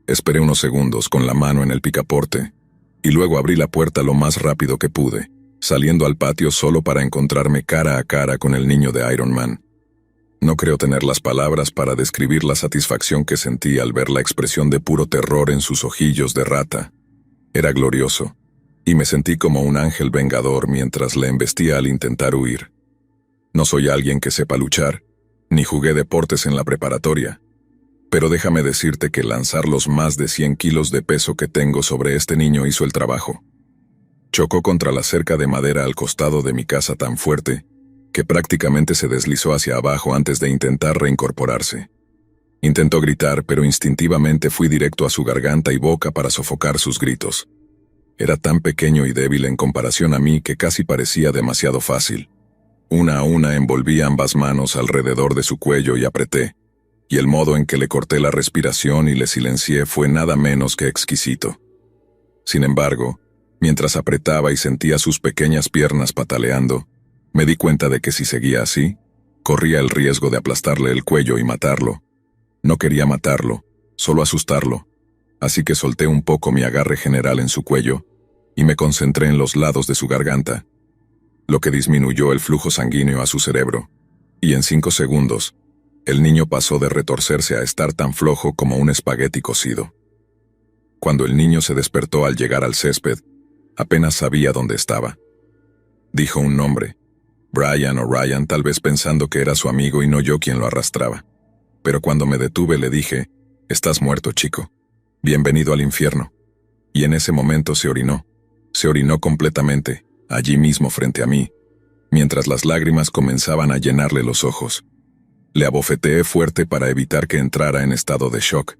Esperé unos segundos con la mano en el picaporte, y luego abrí la puerta lo más rápido que pude, saliendo al patio solo para encontrarme cara a cara con el niño de Iron Man. No creo tener las palabras para describir la satisfacción que sentí al ver la expresión de puro terror en sus ojillos de rata. Era glorioso, y me sentí como un ángel vengador mientras le embestía al intentar huir. No soy alguien que sepa luchar, ni jugué deportes en la preparatoria, pero déjame decirte que lanzar los más de 100 kilos de peso que tengo sobre este niño hizo el trabajo. Chocó contra la cerca de madera al costado de mi casa tan fuerte, que prácticamente se deslizó hacia abajo antes de intentar reincorporarse. Intentó gritar, pero instintivamente fui directo a su garganta y boca para sofocar sus gritos. Era tan pequeño y débil en comparación a mí que casi parecía demasiado fácil. Una a una envolví ambas manos alrededor de su cuello y apreté, y el modo en que le corté la respiración y le silencié fue nada menos que exquisito. Sin embargo, mientras apretaba y sentía sus pequeñas piernas pataleando, me di cuenta de que si seguía así, corría el riesgo de aplastarle el cuello y matarlo. No quería matarlo, solo asustarlo, así que solté un poco mi agarre general en su cuello y me concentré en los lados de su garganta, lo que disminuyó el flujo sanguíneo a su cerebro, y en 5 segundos, el niño pasó de retorcerse a estar tan flojo como un espagueti cocido. Cuando el niño se despertó al llegar al césped, apenas sabía dónde estaba. Dijo un nombre, Brian o Ryan, tal vez pensando que era su amigo y no yo quien lo arrastraba. Pero cuando me detuve le dije, «Estás muerto, chico. Bienvenido al infierno». Y en ese momento se orinó completamente, allí mismo frente a mí, mientras las lágrimas comenzaban a llenarle los ojos. Le abofeteé fuerte para evitar que entrara en estado de shock.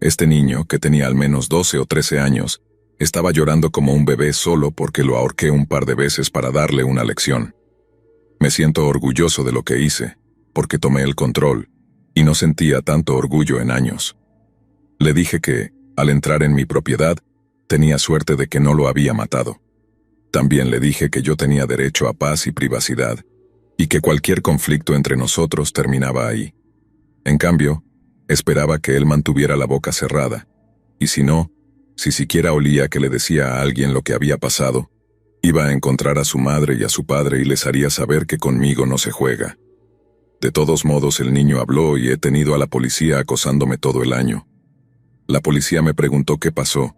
Este niño, que tenía al menos 12 o 13 años, estaba llorando como un bebé solo porque lo ahorqué un par de veces para darle una lección. Me siento orgulloso de lo que hice, porque tomé el control, y no sentía tanto orgullo en años. Le dije que, al entrar en mi propiedad, tenía suerte de que no lo había matado. También le dije que yo tenía derecho a paz y privacidad, y que cualquier conflicto entre nosotros terminaba ahí. En cambio, esperaba que él mantuviera la boca cerrada, y si no, si siquiera olía que le decía a alguien lo que había pasado, iba a encontrar a su madre y a su padre y les haría saber que conmigo no se juega. De todos modos, el niño habló y he tenido a la policía acosándome todo el año. La policía me preguntó qué pasó,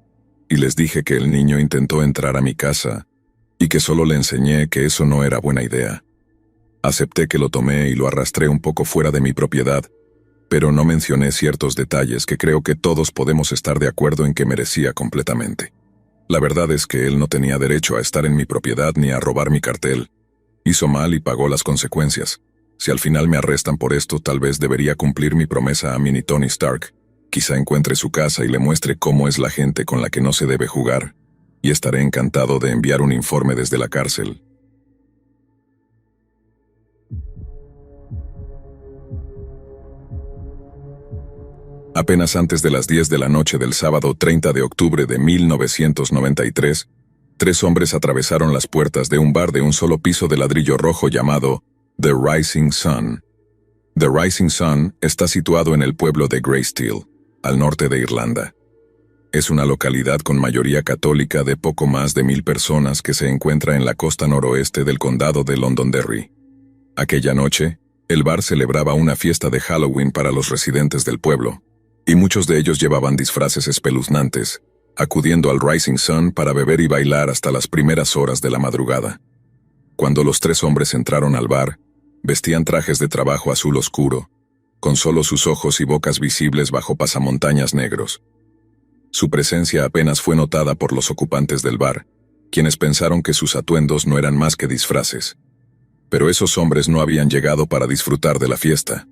y les dije que el niño intentó entrar a mi casa, y que solo le enseñé que eso no era buena idea. Acepté que lo tomé y lo arrastré un poco fuera de mi propiedad, pero no mencioné ciertos detalles que creo que todos podemos estar de acuerdo en que merecía completamente. La verdad es que él no tenía derecho a estar en mi propiedad ni a robar mi cartel. Hizo mal y pagó las consecuencias. Si al final me arrestan por esto, tal vez debería cumplir mi promesa a Mini Tony Stark. Quizá encuentre su casa y le muestre cómo es la gente con la que no se debe jugar, y estaré encantado de enviar un informe desde la cárcel. Apenas antes de las 10 de la noche del sábado 30 de octubre de 1993, 3 hombres atravesaron las puertas de un bar de un solo piso de ladrillo rojo llamado The Rising Sun. The Rising Sun está situado en el pueblo de Greysteel, al norte de Irlanda. Es una localidad con mayoría católica de poco más de 1000 personas que se encuentra en la costa noroeste del condado de Londonderry. Aquella noche, El bar celebraba una fiesta de Halloween para los residentes del pueblo, y muchos de ellos llevaban disfraces espeluznantes, acudiendo al Rising Sun para beber y bailar hasta las primeras horas de la madrugada. Cuando los tres hombres entraron al bar, vestían trajes de trabajo azul oscuro, con solo sus ojos y bocas visibles bajo pasamontañas negros. Su presencia apenas fue notada por los ocupantes del bar, quienes pensaron que sus atuendos no eran más que disfraces. Pero esos hombres no habían llegado para disfrutar de la fiesta.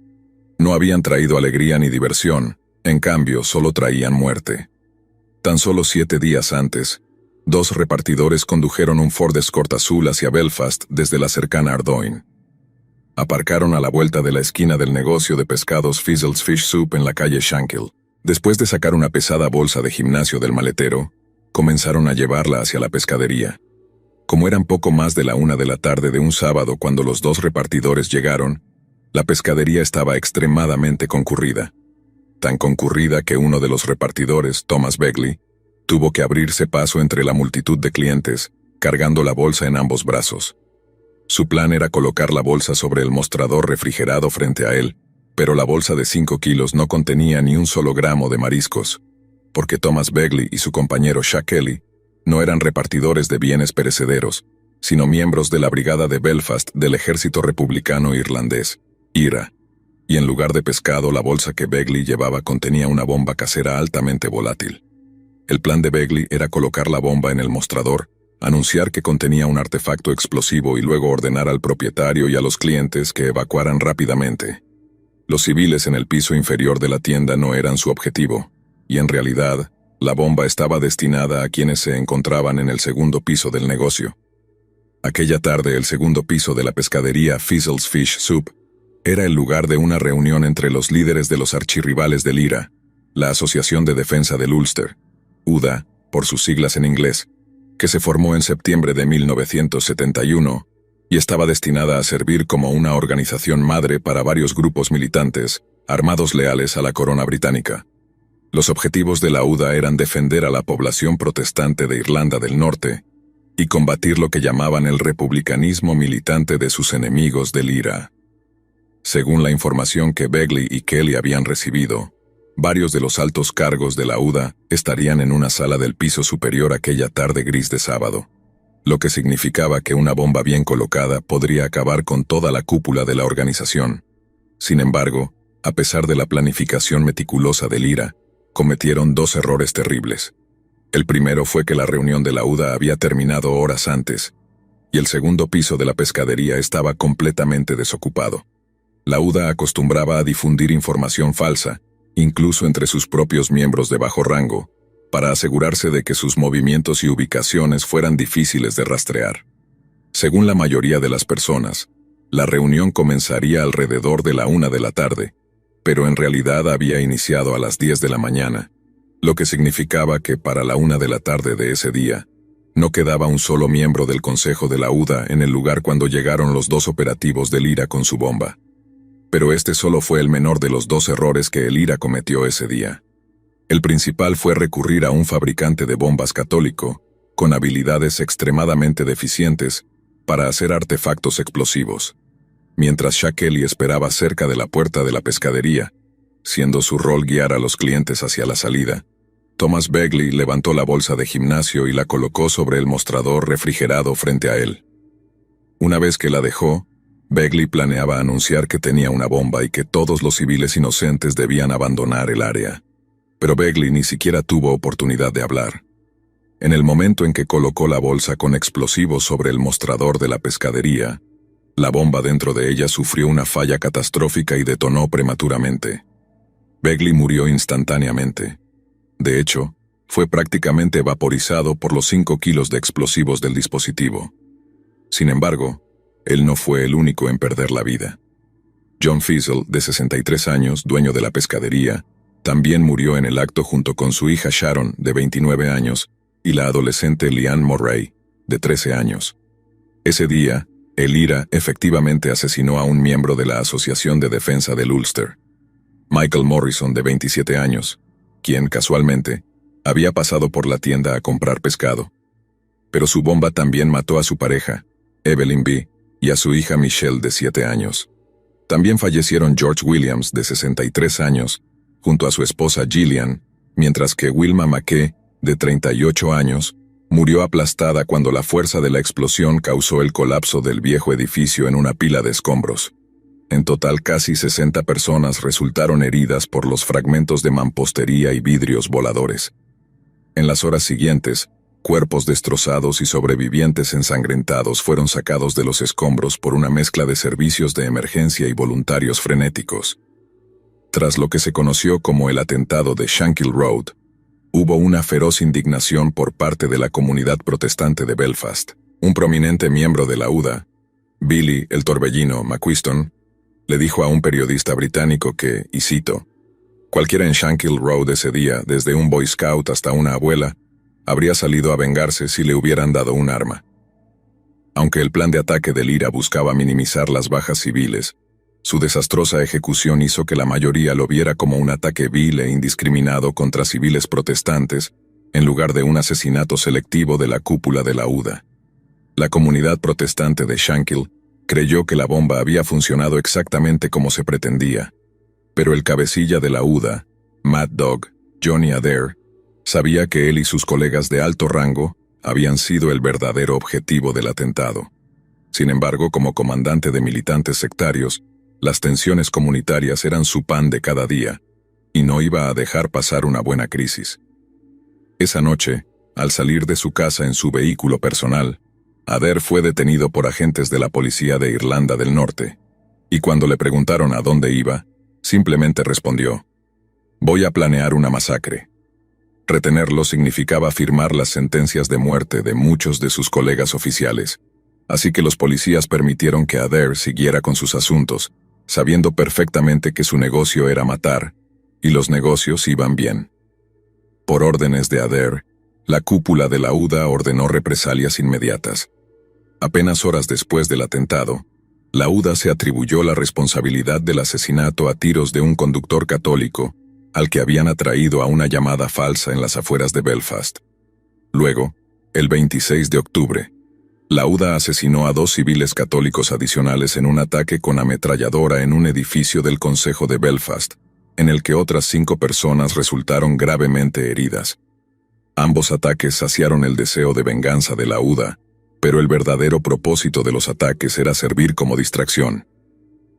No habían traído alegría ni diversión, en cambio solo traían muerte. Tan solo 7 días antes, 2 repartidores condujeron un Ford Escort azul hacia Belfast desde la cercana Ardoyne. Aparcaron a la vuelta de la esquina del negocio de pescados Fizzle's Fish Soup en la calle Shankill. Después de sacar una pesada bolsa de gimnasio del maletero, comenzaron a llevarla hacia la pescadería. Como eran poco más de la 1 de la tarde de un sábado cuando los 2 repartidores llegaron, la pescadería estaba extremadamente concurrida. Tan concurrida que uno de los repartidores, Thomas Begley, tuvo que abrirse paso entre la multitud de clientes, cargando la bolsa en ambos brazos. Su plan era colocar la bolsa sobre el mostrador refrigerado frente a él, pero la bolsa de 5 kilos no contenía ni un solo gramo de mariscos, porque Thomas Begley y su compañero Shaq Kelly no eran repartidores de bienes perecederos, sino miembros de la Brigada de Belfast del Ejército Republicano Irlandés, IRA, y en lugar de pescado la bolsa que Begley llevaba contenía una bomba casera altamente volátil. El plan de Begley era colocar la bomba en el mostrador, anunciar que contenía un artefacto explosivo y luego ordenar al propietario y a los clientes que evacuaran rápidamente. Los civiles en el piso inferior de la tienda no eran su objetivo, y en realidad, la bomba estaba destinada a quienes se encontraban en el segundo piso del negocio. Aquella tarde el segundo piso de la pescadería Fizzle's Fish Soup era el lugar de una reunión entre los líderes de los archirrivales del IRA, la Asociación de Defensa del Ulster, UDA, por sus siglas en inglés, que se formó en septiembre de 1971 y estaba destinada a servir como una organización madre para varios grupos militantes, armados leales a la corona británica. Los objetivos de la UDA eran defender a la población protestante de Irlanda del Norte y combatir lo que llamaban el republicanismo militante de sus enemigos del IRA. Según la información que Begley y Kelly habían recibido, varios de los altos cargos de la UDA estarían en una sala del piso superior aquella tarde gris de sábado, lo que significaba que una bomba bien colocada podría acabar con toda la cúpula de la organización. Sin embargo, a pesar de la planificación meticulosa del IRA, cometieron 2 errores terribles. El primero fue que la reunión de la UDA había terminado horas antes, y el segundo piso de la pescadería estaba completamente desocupado. La UDA acostumbraba a difundir información falsa, incluso entre sus propios miembros de bajo rango, para asegurarse de que sus movimientos y ubicaciones fueran difíciles de rastrear. Según la mayoría de las personas, la reunión comenzaría alrededor de la 1 de la tarde, pero en realidad había iniciado a las 10 de la mañana, lo que significaba que para la 1 de la tarde de ese día, no quedaba un solo miembro del consejo de la UDA en el lugar cuando llegaron los 2 operativos del IRA con su bomba. Pero este solo fue el menor de los 2 errores que el IRA cometió ese día. El principal fue recurrir a un fabricante de bombas católico, con habilidades extremadamente deficientes, para hacer artefactos explosivos. Mientras Shaq Kelly esperaba cerca de la puerta de la pescadería, siendo su rol guiar a los clientes hacia la salida, Thomas Begley levantó la bolsa de gimnasio y la colocó sobre el mostrador refrigerado frente a él. Una vez que la dejó, Begley planeaba anunciar que tenía una bomba y que todos los civiles inocentes debían abandonar el área. Pero Begley ni siquiera tuvo oportunidad de hablar. En el momento en que colocó la bolsa con explosivos sobre el mostrador de la pescadería, la bomba dentro de ella sufrió una falla catastrófica y detonó prematuramente. Begley murió instantáneamente. De hecho, fue prácticamente vaporizado por los 5 kilos de explosivos del dispositivo. Sin embargo, él no fue el único en perder la vida. John Fizzle, de 63 años, dueño de la pescadería, también murió en el acto junto con su hija Sharon, de 29 años, y la adolescente Leanne Murray, de 13 años. Ese día, el IRA efectivamente asesinó a un miembro de la Asociación de Defensa del Ulster, Michael Morrison, de 27 años, quien, casualmente, había pasado por la tienda a comprar pescado. Pero su bomba también mató a su pareja, Evelyn B., y a su hija Michelle, de 7 años. También fallecieron George Williams, de 63 años, junto a su esposa Gillian, mientras que Wilma McKay, de 38 años, murió aplastada cuando la fuerza de la explosión causó el colapso del viejo edificio en una pila de escombros. En total, casi 60 personas resultaron heridas por los fragmentos de mampostería y vidrios voladores. En las horas siguientes, cuerpos destrozados y sobrevivientes ensangrentados fueron sacados de los escombros por una mezcla de servicios de emergencia y voluntarios frenéticos. Tras lo que se conoció como el atentado de Shankill Road, hubo una feroz indignación por parte de la comunidad protestante de Belfast. Un prominente miembro de la UDA, Billy el Torbellino McQuiston, le dijo a un periodista británico que, y cito, «Cualquiera en Shankill Road ese día, desde un Boy Scout hasta una abuela, habría salido a vengarse si le hubieran dado un arma». Aunque el plan de ataque del IRA buscaba minimizar las bajas civiles, su desastrosa ejecución hizo que la mayoría lo viera como un ataque vil e indiscriminado contra civiles protestantes, en lugar de un asesinato selectivo de la cúpula de la UDA. La comunidad protestante de Shankill creyó que la bomba había funcionado exactamente como se pretendía, pero el cabecilla de la UDA, Mad Dog, Johnny Adair, sabía que él y sus colegas de alto rango habían sido el verdadero objetivo del atentado. Sin embargo, como comandante de militantes sectarios, las tensiones comunitarias eran su pan de cada día, y no iba a dejar pasar una buena crisis. Esa noche, al salir de su casa en su vehículo personal, Adair fue detenido por agentes de la policía de Irlanda del Norte, y cuando le preguntaron a dónde iba, simplemente respondió, «Voy a planear una masacre». Retenerlo significaba firmar las sentencias de muerte de muchos de sus colegas oficiales, así que los policías permitieron que Adair siguiera con sus asuntos, sabiendo perfectamente que su negocio era matar, y los negocios iban bien. Por órdenes de Adair, la cúpula de la UDA ordenó represalias inmediatas. Apenas horas después del atentado, la UDA se atribuyó la responsabilidad del asesinato a tiros de un conductor católico, al que habían atraído a una llamada falsa en las afueras de Belfast. Luego, el 26 de octubre, la UDA asesinó a 2 civiles católicos adicionales en un ataque con ametralladora en un edificio del Concejo de Belfast, en el que otras 5 personas resultaron gravemente heridas. Ambos ataques saciaron el deseo de venganza de la UDA, pero el verdadero propósito de los ataques era servir como distracción.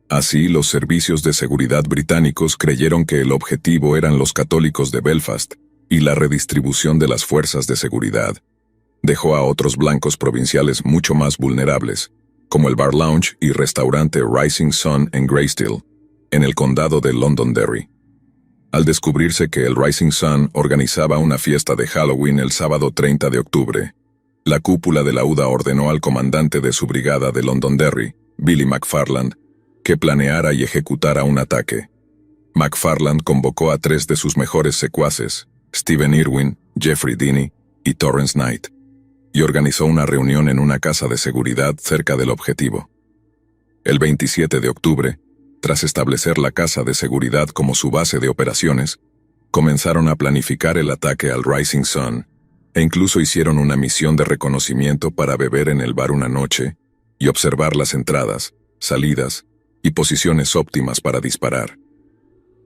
Así, los servicios de seguridad británicos creyeron que el objetivo eran los católicos de Belfast, y la redistribución de las fuerzas de seguridad dejó a otros blancos provinciales mucho más vulnerables, como el bar lounge y restaurante Rising Sun en Greysteel, en el condado de Londonderry. Al descubrirse que el Rising Sun organizaba una fiesta de Halloween el sábado 30 de octubre, la cúpula de la UDA ordenó al comandante de su brigada de Londonderry, Billy McFarland, que planeara y ejecutara un ataque. McFarland convocó a 3 de sus mejores secuaces, Stephen Irwin, Jeffrey Denny y Torrance Knight, y organizó una reunión en una casa de seguridad cerca del objetivo. El 27 de octubre, tras establecer la casa de seguridad como su base de operaciones, comenzaron a planificar el ataque al Rising Sun, e incluso hicieron una misión de reconocimiento para beber en el bar una noche y observar las entradas, salidas y posiciones óptimas para disparar.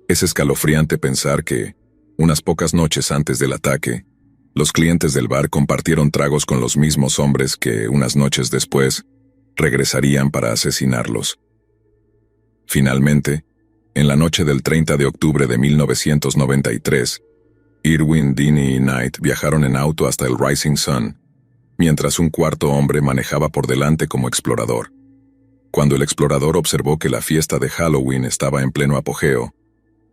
Es escalofriante pensar que, unas pocas noches antes del ataque, los clientes del bar compartieron tragos con los mismos hombres que, unas noches después, regresarían para asesinarlos. Finalmente, en la noche del 30 de octubre de 1993, Irwin, Denny y Knight viajaron en auto hasta el Rising Sun, mientras un cuarto hombre manejaba por delante como explorador. Cuando el explorador observó que la fiesta de Halloween estaba en pleno apogeo,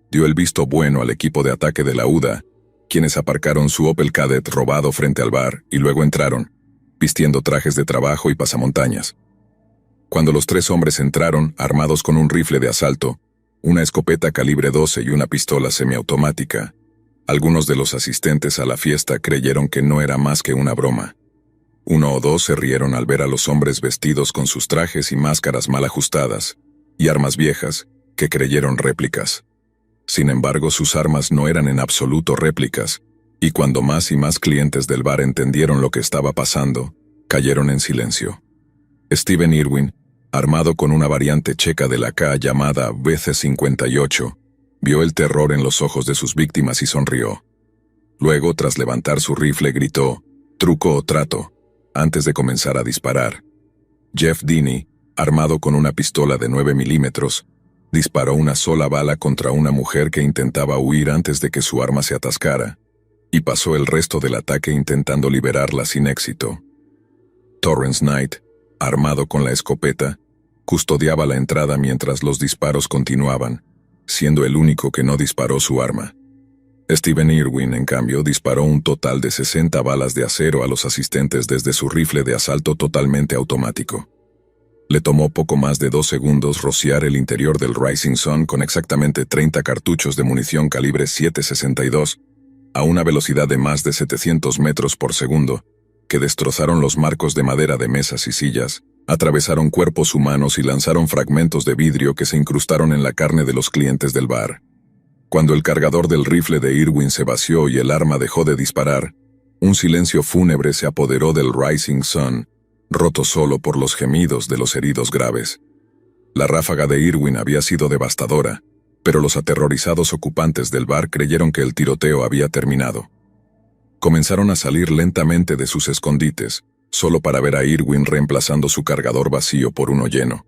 dio el visto bueno al equipo de ataque de la UDA, quienes aparcaron su Opel Kadett robado frente al bar y luego entraron, vistiendo trajes de trabajo y pasamontañas. Cuando los 3 hombres entraron, armados con un rifle de asalto, una escopeta calibre 12 y una pistola semiautomática, algunos de los asistentes a la fiesta creyeron que no era más que una broma. 1 o 2 se rieron al ver a los hombres vestidos con sus trajes y máscaras mal ajustadas, y armas viejas, que creyeron réplicas. Sin embargo, sus armas no eran en absoluto réplicas, y cuando más y más clientes del bar entendieron lo que estaba pasando, cayeron en silencio. Stephen Irwin, armado con una variante checa de la K llamada BC-58, vio el terror en los ojos de sus víctimas y sonrió. Luego, tras levantar su rifle, gritó, «Truco o trato», antes de comenzar a disparar. Jeff Deeney, armado con una pistola de 9 milímetros, disparó una sola bala contra una mujer que intentaba huir antes de que su arma se atascara, y pasó el resto del ataque intentando liberarla sin éxito. Torrance Knight, armado con la escopeta, custodiaba la entrada mientras los disparos continuaban, siendo el único que no disparó su arma. Steven Irwin, en cambio, disparó un total de 60 balas de acero a los asistentes desde su rifle de asalto totalmente automático. Le tomó poco más de 2 segundos rociar el interior del Rising Sun con exactamente 30 cartuchos de munición calibre .762, a una velocidad de más de 700 metros por segundo, que destrozaron los marcos de madera de mesas y sillas, atravesaron cuerpos humanos y lanzaron fragmentos de vidrio que se incrustaron en la carne de los clientes del bar. Cuando el cargador del rifle de Irwin se vació y el arma dejó de disparar, un silencio fúnebre se apoderó del Rising Sun, roto solo por los gemidos de los heridos graves. La ráfaga de Irwin había sido devastadora, pero los aterrorizados ocupantes del bar creyeron que el tiroteo había terminado. Comenzaron a salir lentamente de sus escondites, solo para ver a Irwin reemplazando su cargador vacío por uno lleno.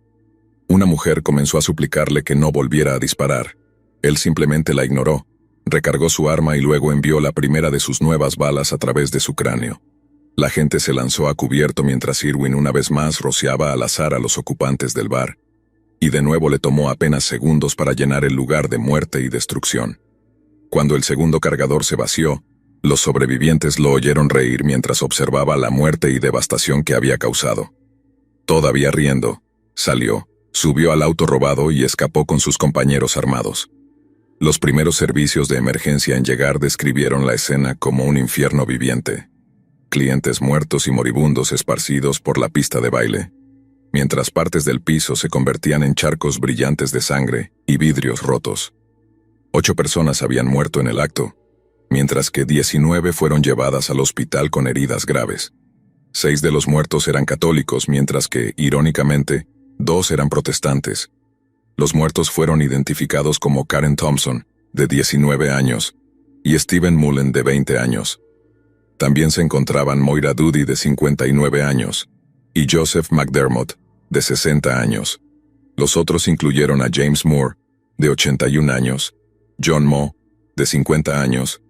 Una mujer comenzó a suplicarle que no volviera a disparar. Él simplemente la ignoró, recargó su arma y luego envió la primera de sus nuevas balas a través de su cráneo. La gente se lanzó a cubierto mientras Irwin una vez más rociaba al azar a los ocupantes del bar, y de nuevo le tomó apenas segundos para llenar el lugar de muerte y destrucción. Cuando el segundo cargador se vació, los sobrevivientes lo oyeron reír mientras observaba la muerte y devastación que había causado. Todavía riendo, salió, subió al auto robado y escapó con sus compañeros armados. Los primeros servicios de emergencia en llegar describieron la escena como un infierno viviente. Clientes muertos y moribundos esparcidos por la pista de baile, mientras partes del piso se convertían en charcos brillantes de sangre y vidrios rotos. 8 personas habían muerto en el acto, mientras que 19 fueron llevadas al hospital con heridas graves. 6 de los muertos eran católicos, mientras que, irónicamente, 2 eran protestantes. Los muertos fueron identificados como Karen Thompson, de 19 años, y Stephen Mullen, de 20 años. También se encontraban Moira Doody, de 59 años, y Joseph McDermott, de 60 años. Los otros incluyeron a James Moore, de 81 años, John Moe, de 50 años,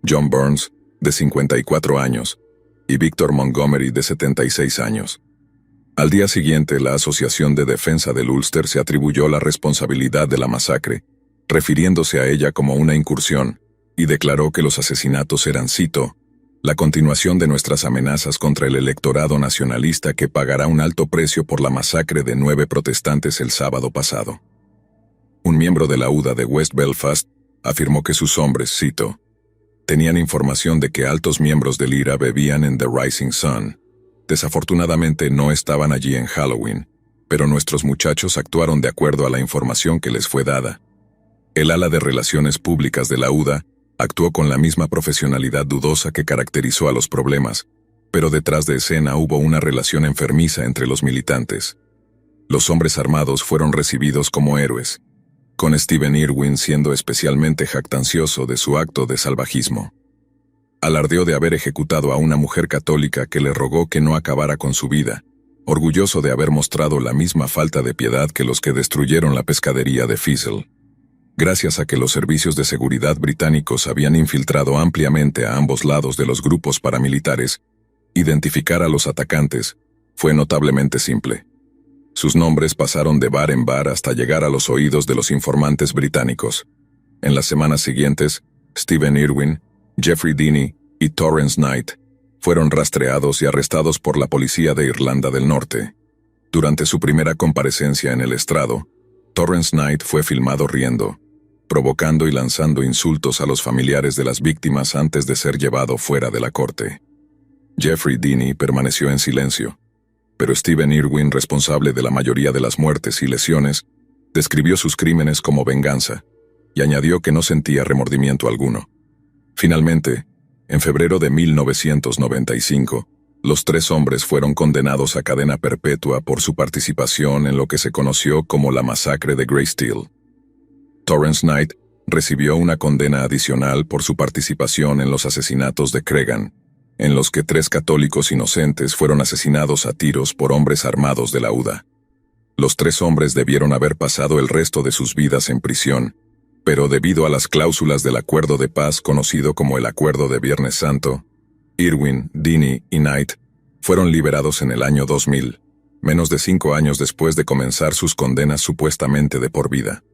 John Burns, de 54 años, y Victor Montgomery, de 76 años. Al día siguiente, la Asociación de Defensa del Ulster se atribuyó la responsabilidad de la masacre, refiriéndose a ella como una incursión, y declaró que los asesinatos eran, cito, la continuación de nuestras amenazas contra el electorado nacionalista que pagará un alto precio por la masacre de 9 protestantes el sábado pasado. Un miembro de la UDA de West Belfast afirmó que sus hombres, cito, tenían información de que altos miembros del IRA bebían en The Rising Sun. Desafortunadamente no estaban allí en Halloween, pero nuestros muchachos actuaron de acuerdo a la información que les fue dada. El ala de Relaciones Públicas de la UDA actuó con la misma profesionalidad dudosa que caracterizó a los problemas, pero detrás de escena hubo una relación enfermiza entre los militantes. Los hombres armados fueron recibidos como héroes, con Steven Irwin siendo especialmente jactancioso de su acto de salvajismo. Alardeó de haber ejecutado a una mujer católica que le rogó que no acabara con su vida, orgulloso de haber mostrado la misma falta de piedad que los que destruyeron la pescadería de Fiesel. Gracias a que los servicios de seguridad británicos habían infiltrado ampliamente a ambos lados de los grupos paramilitares, identificar a los atacantes fue notablemente simple. Sus nombres pasaron de bar en bar hasta llegar a los oídos de los informantes británicos. En las semanas siguientes, Steven Irwin, Jeffrey Deeney y Torrance Knight fueron rastreados y arrestados por la policía de Irlanda del Norte. Durante su primera comparecencia en el estrado, Torrance Knight fue filmado riendo, provocando y lanzando insultos a los familiares de las víctimas antes de ser llevado fuera de la corte. Jeffrey Deeney permaneció en silencio, pero Steven Irwin, responsable de la mayoría de las muertes y lesiones, describió sus crímenes como venganza y añadió que no sentía remordimiento alguno. Finalmente, en febrero de 1995, Los 3 hombres fueron condenados a cadena perpetua por su participación en lo que se conoció como la masacre de Greysteel. Torrance Knight recibió una condena adicional por su participación en los asesinatos de Cregan, en los que 3 católicos inocentes fueron asesinados a tiros por hombres armados de la UDA. Los 3 hombres debieron haber pasado el resto de sus vidas en prisión, pero debido a las cláusulas del acuerdo de paz conocido como el Acuerdo de Viernes Santo, Irwin, Dini y Knight fueron liberados en el año 2000, menos de 5 años después de comenzar sus condenas supuestamente de por vida.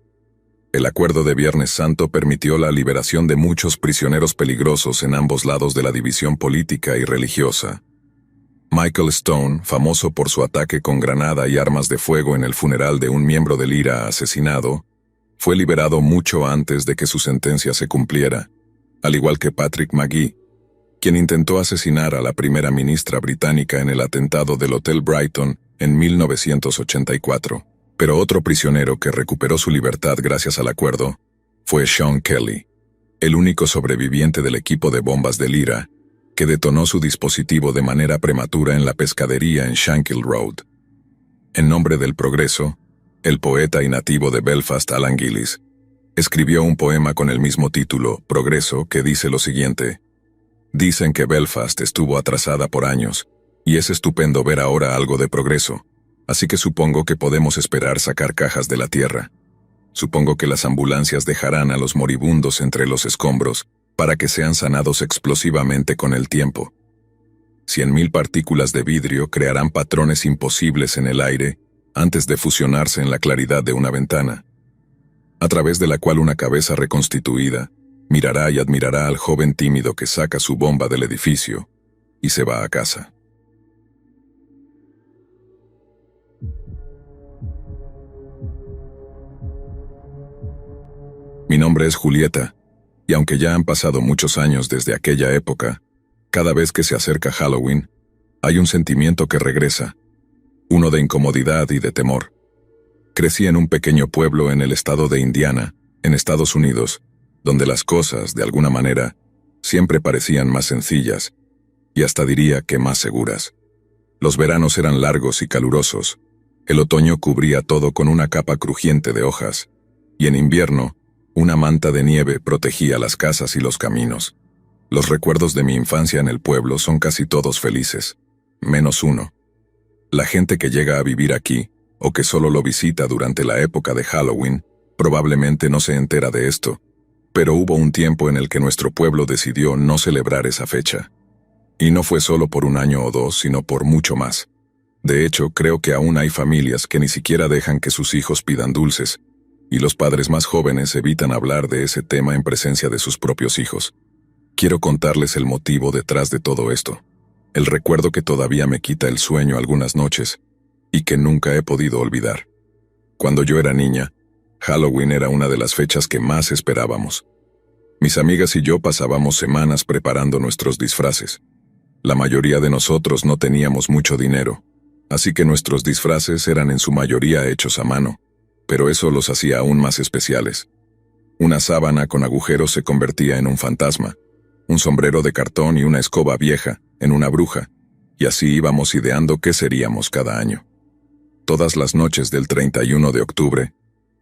El Acuerdo de Viernes Santo permitió la liberación de muchos prisioneros peligrosos en ambos lados de la división política y religiosa. Michael Stone, famoso por su ataque con granada y armas de fuego en el funeral de un miembro del IRA asesinado, fue liberado mucho antes de que su sentencia se cumpliera, al igual que Patrick Magee, quien intentó asesinar a la primera ministra británica en el atentado del Hotel Brighton en 1984. Pero otro prisionero que recuperó su libertad gracias al acuerdo fue Sean Kelly, el único sobreviviente del equipo de bombas del IRA, que detonó su dispositivo de manera prematura en la pescadería en Shankill Road. En nombre del progreso, el poeta y nativo de Belfast Alan Gillis escribió un poema con el mismo título, Progreso, que dice lo siguiente: Dicen que Belfast estuvo atrasada por años, y es estupendo ver ahora algo de progreso, así que supongo que podemos esperar sacar cajas de la tierra. Supongo que las ambulancias dejarán a los moribundos entre los escombros para que sean sanados explosivamente con el tiempo. 100.000 partículas de vidrio crearán patrones imposibles en el aire antes de fusionarse en la claridad de una ventana, a través de la cual una cabeza reconstituida mirará y admirará al joven tímido que saca su bomba del edificio y se va a casa. Mi nombre es Julieta, y aunque ya han pasado muchos años desde aquella época, cada vez que se acerca Halloween, hay un sentimiento que regresa, uno de incomodidad y de temor. Crecí en un pequeño pueblo en el estado de Indiana, en Estados Unidos, donde las cosas, de alguna manera, siempre parecían más sencillas, y hasta diría que más seguras. Los veranos eran largos y calurosos, el otoño cubría todo con una capa crujiente de hojas, y en invierno, una manta de nieve protegía las casas y los caminos. Los recuerdos de mi infancia en el pueblo son casi todos felices, menos uno. La gente que llega a vivir aquí, o que solo lo visita durante la época de Halloween, probablemente no se entera de esto, pero hubo un tiempo en el que nuestro pueblo decidió no celebrar esa fecha. Y no fue solo por 1 año o 2, sino por mucho más. De hecho, creo que aún hay familias que ni siquiera dejan que sus hijos pidan dulces, y los padres más jóvenes evitan hablar de ese tema en presencia de sus propios hijos. Quiero contarles el motivo detrás de todo esto, el recuerdo que todavía me quita el sueño algunas noches, y que nunca he podido olvidar. Cuando yo era niña, Halloween era una de las fechas que más esperábamos. Mis amigas y yo pasábamos semanas preparando nuestros disfraces. La mayoría de nosotros no teníamos mucho dinero, así que nuestros disfraces eran en su mayoría hechos a mano, pero eso los hacía aún más especiales. Una sábana con agujeros se convertía en un fantasma, un sombrero de cartón y una escoba vieja en una bruja, y así íbamos ideando qué seríamos cada año. Todas las noches del 31 de octubre,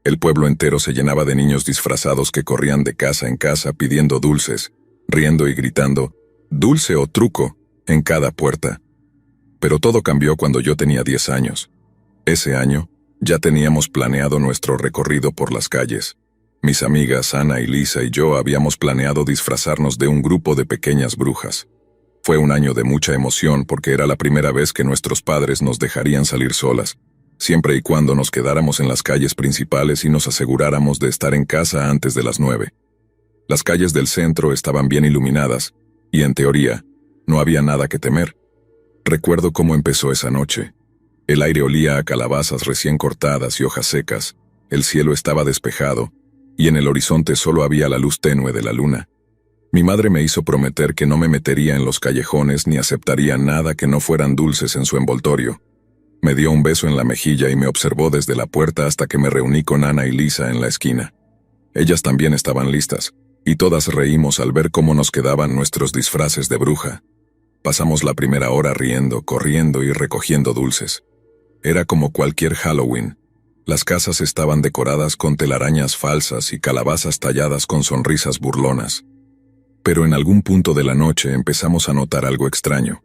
el pueblo entero se llenaba de niños disfrazados que corrían de casa en casa pidiendo dulces, riendo y gritando «dulce» o «truco» en cada puerta. Pero todo cambió cuando yo tenía 10 años. Ese año, ya teníamos planeado nuestro recorrido por las calles. Mis amigas Ana y Lisa y yo habíamos planeado disfrazarnos de un grupo de pequeñas brujas. Fue un año de mucha emoción porque era la primera vez que nuestros padres nos dejarían salir solas, siempre y cuando nos quedáramos en las calles principales y nos aseguráramos de estar en casa antes de las 9. Las calles del centro estaban bien iluminadas, y en teoría, no había nada que temer. Recuerdo cómo empezó esa noche. El aire olía a calabazas recién cortadas y hojas secas, el cielo estaba despejado, y en el horizonte solo había la luz tenue de la luna. Mi madre me hizo prometer que no me metería en los callejones ni aceptaría nada que no fueran dulces en su envoltorio. Me dio un beso en la mejilla y me observó desde la puerta hasta que me reuní con Ana y Lisa en la esquina. Ellas también estaban listas, y todas reímos al ver cómo nos quedaban nuestros disfraces de bruja. Pasamos la primera hora riendo, corriendo y recogiendo dulces. Era como cualquier Halloween. Las casas estaban decoradas con telarañas falsas y calabazas talladas con sonrisas burlonas. Pero en algún punto de la noche empezamos a notar algo extraño.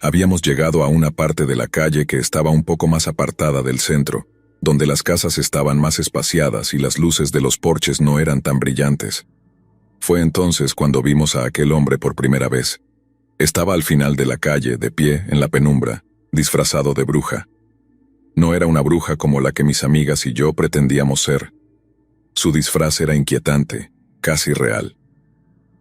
Habíamos llegado a una parte de la calle que estaba un poco más apartada del centro, donde las casas estaban más espaciadas y las luces de los porches no eran tan brillantes. Fue entonces cuando vimos a aquel hombre por primera vez. Estaba al final de la calle, de pie, en la penumbra, disfrazado de bruja. No era una bruja como la que mis amigas y yo pretendíamos ser. Su disfraz era inquietante, casi real.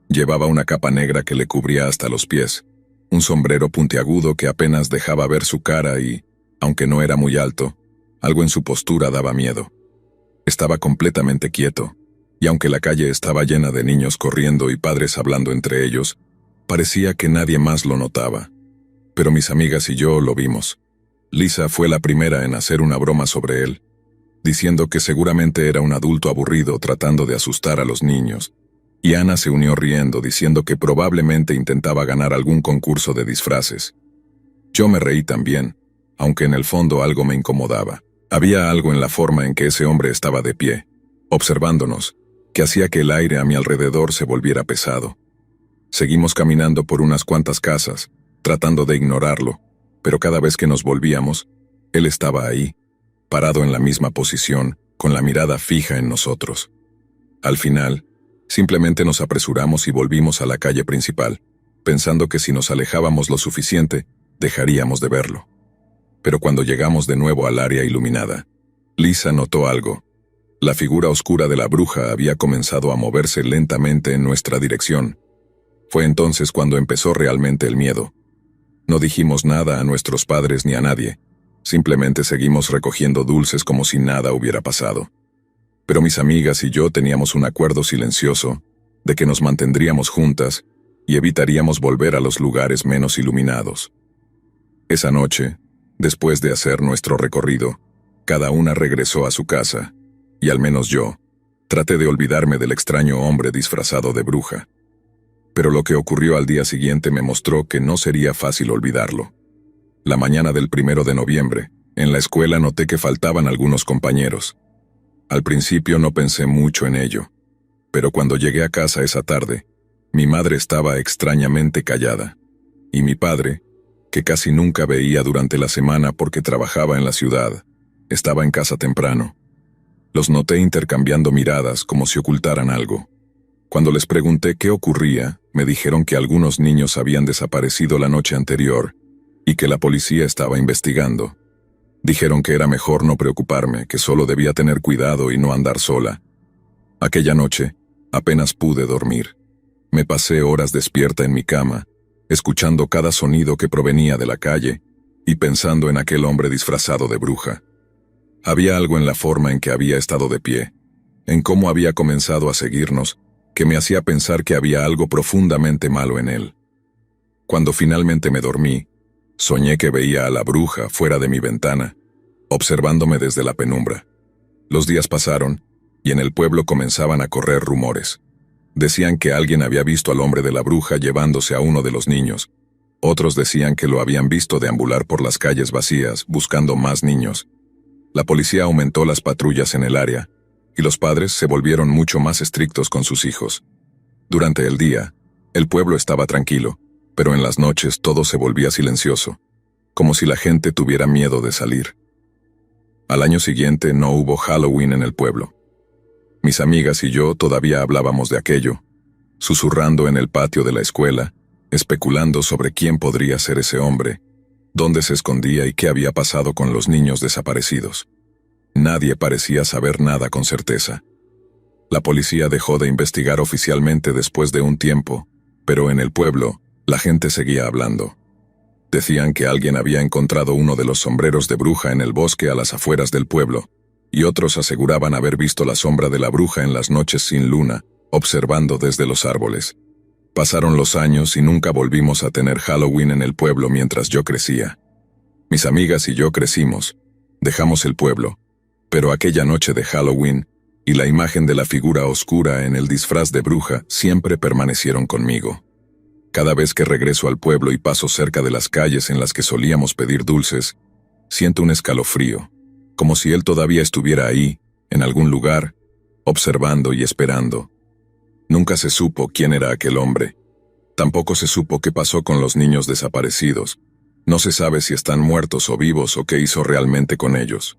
Llevaba una capa negra que le cubría hasta los pies, un sombrero puntiagudo que apenas dejaba ver su cara y, aunque no era muy alto, algo en su postura daba miedo. Estaba completamente quieto, y aunque la calle estaba llena de niños corriendo y padres hablando entre ellos, parecía que nadie más lo notaba. Pero mis amigas y yo lo vimos. Lisa fue la primera en hacer una broma sobre él, diciendo que seguramente era un adulto aburrido tratando de asustar a los niños, y Ana se unió riendo diciendo que probablemente intentaba ganar algún concurso de disfraces. Yo me reí también, aunque en el fondo algo me incomodaba. Había algo en la forma en que ese hombre estaba de pie, observándonos, que hacía que el aire a mi alrededor se volviera pesado. Seguimos caminando por unas cuantas casas, tratando de ignorarlo, pero cada vez que nos volvíamos, él estaba ahí, parado en la misma posición, con la mirada fija en nosotros. Al final, simplemente nos apresuramos y volvimos a la calle principal, pensando que si nos alejábamos lo suficiente, dejaríamos de verlo. Pero cuando llegamos de nuevo al área iluminada, Lisa notó algo. La figura oscura de la bruja había comenzado a moverse lentamente en nuestra dirección. Fue entonces cuando empezó realmente el miedo. No dijimos nada a nuestros padres ni a nadie, simplemente seguimos recogiendo dulces como si nada hubiera pasado. Pero mis amigas y yo teníamos un acuerdo silencioso de que nos mantendríamos juntas y evitaríamos volver a los lugares menos iluminados. Esa noche, después de hacer nuestro recorrido, cada una regresó a su casa, y al menos yo, traté de olvidarme del extraño hombre disfrazado de bruja. Pero lo que ocurrió al día siguiente me mostró que no sería fácil olvidarlo. La mañana del 1 de noviembre, en la escuela noté que faltaban algunos compañeros. Al principio no pensé mucho en ello, pero cuando llegué a casa esa tarde, mi madre estaba extrañamente callada, y mi padre, que casi nunca veía durante la semana porque trabajaba en la ciudad, estaba en casa temprano. Los noté intercambiando miradas como si ocultaran algo. Cuando les pregunté qué ocurría, me dijeron que algunos niños habían desaparecido la noche anterior y que la policía estaba investigando. Dijeron que era mejor no preocuparme, que solo debía tener cuidado y no andar sola. Aquella noche, apenas pude dormir. Me pasé horas despierta en mi cama, escuchando cada sonido que provenía de la calle y pensando en aquel hombre disfrazado de bruja. Había algo en la forma en que había estado de pie, en cómo había comenzado a seguirnos, que me hacía pensar que había algo profundamente malo en él. Cuando finalmente me dormí, soñé que veía a la bruja fuera de mi ventana, observándome desde la penumbra. Los días pasaron, y en el pueblo comenzaban a correr rumores. Decían que alguien había visto al hombre de la bruja llevándose a uno de los niños. Otros decían que lo habían visto deambular por las calles vacías, buscando más niños. La policía aumentó las patrullas en el área, y los padres se volvieron mucho más estrictos con sus hijos. Durante el día, el pueblo estaba tranquilo, pero en las noches todo se volvía silencioso, como si la gente tuviera miedo de salir. Al año siguiente no hubo Halloween en el pueblo. Mis amigas y yo todavía hablábamos de aquello, susurrando en el patio de la escuela, especulando sobre quién podría ser ese hombre, dónde se escondía y qué había pasado con los niños desaparecidos. Nadie parecía saber nada con certeza. La policía dejó de investigar oficialmente después de un tiempo, pero en el pueblo, la gente seguía hablando. Decían que alguien había encontrado uno de los sombreros de bruja en el bosque a las afueras del pueblo, y otros aseguraban haber visto la sombra de la bruja en las noches sin luna, observando desde los árboles. Pasaron los años y nunca volvimos a tener Halloween en el pueblo mientras yo crecía. Mis amigas y yo crecimos, dejamos el pueblo, pero aquella noche de Halloween y la imagen de la figura oscura en el disfraz de bruja siempre permanecieron conmigo. Cada vez que regreso al pueblo y paso cerca de las calles en las que solíamos pedir dulces, siento un escalofrío, como si él todavía estuviera ahí, en algún lugar, observando y esperando. Nunca se supo quién era aquel hombre. Tampoco se supo qué pasó con los niños desaparecidos. No se sabe si están muertos o vivos o qué hizo realmente con ellos.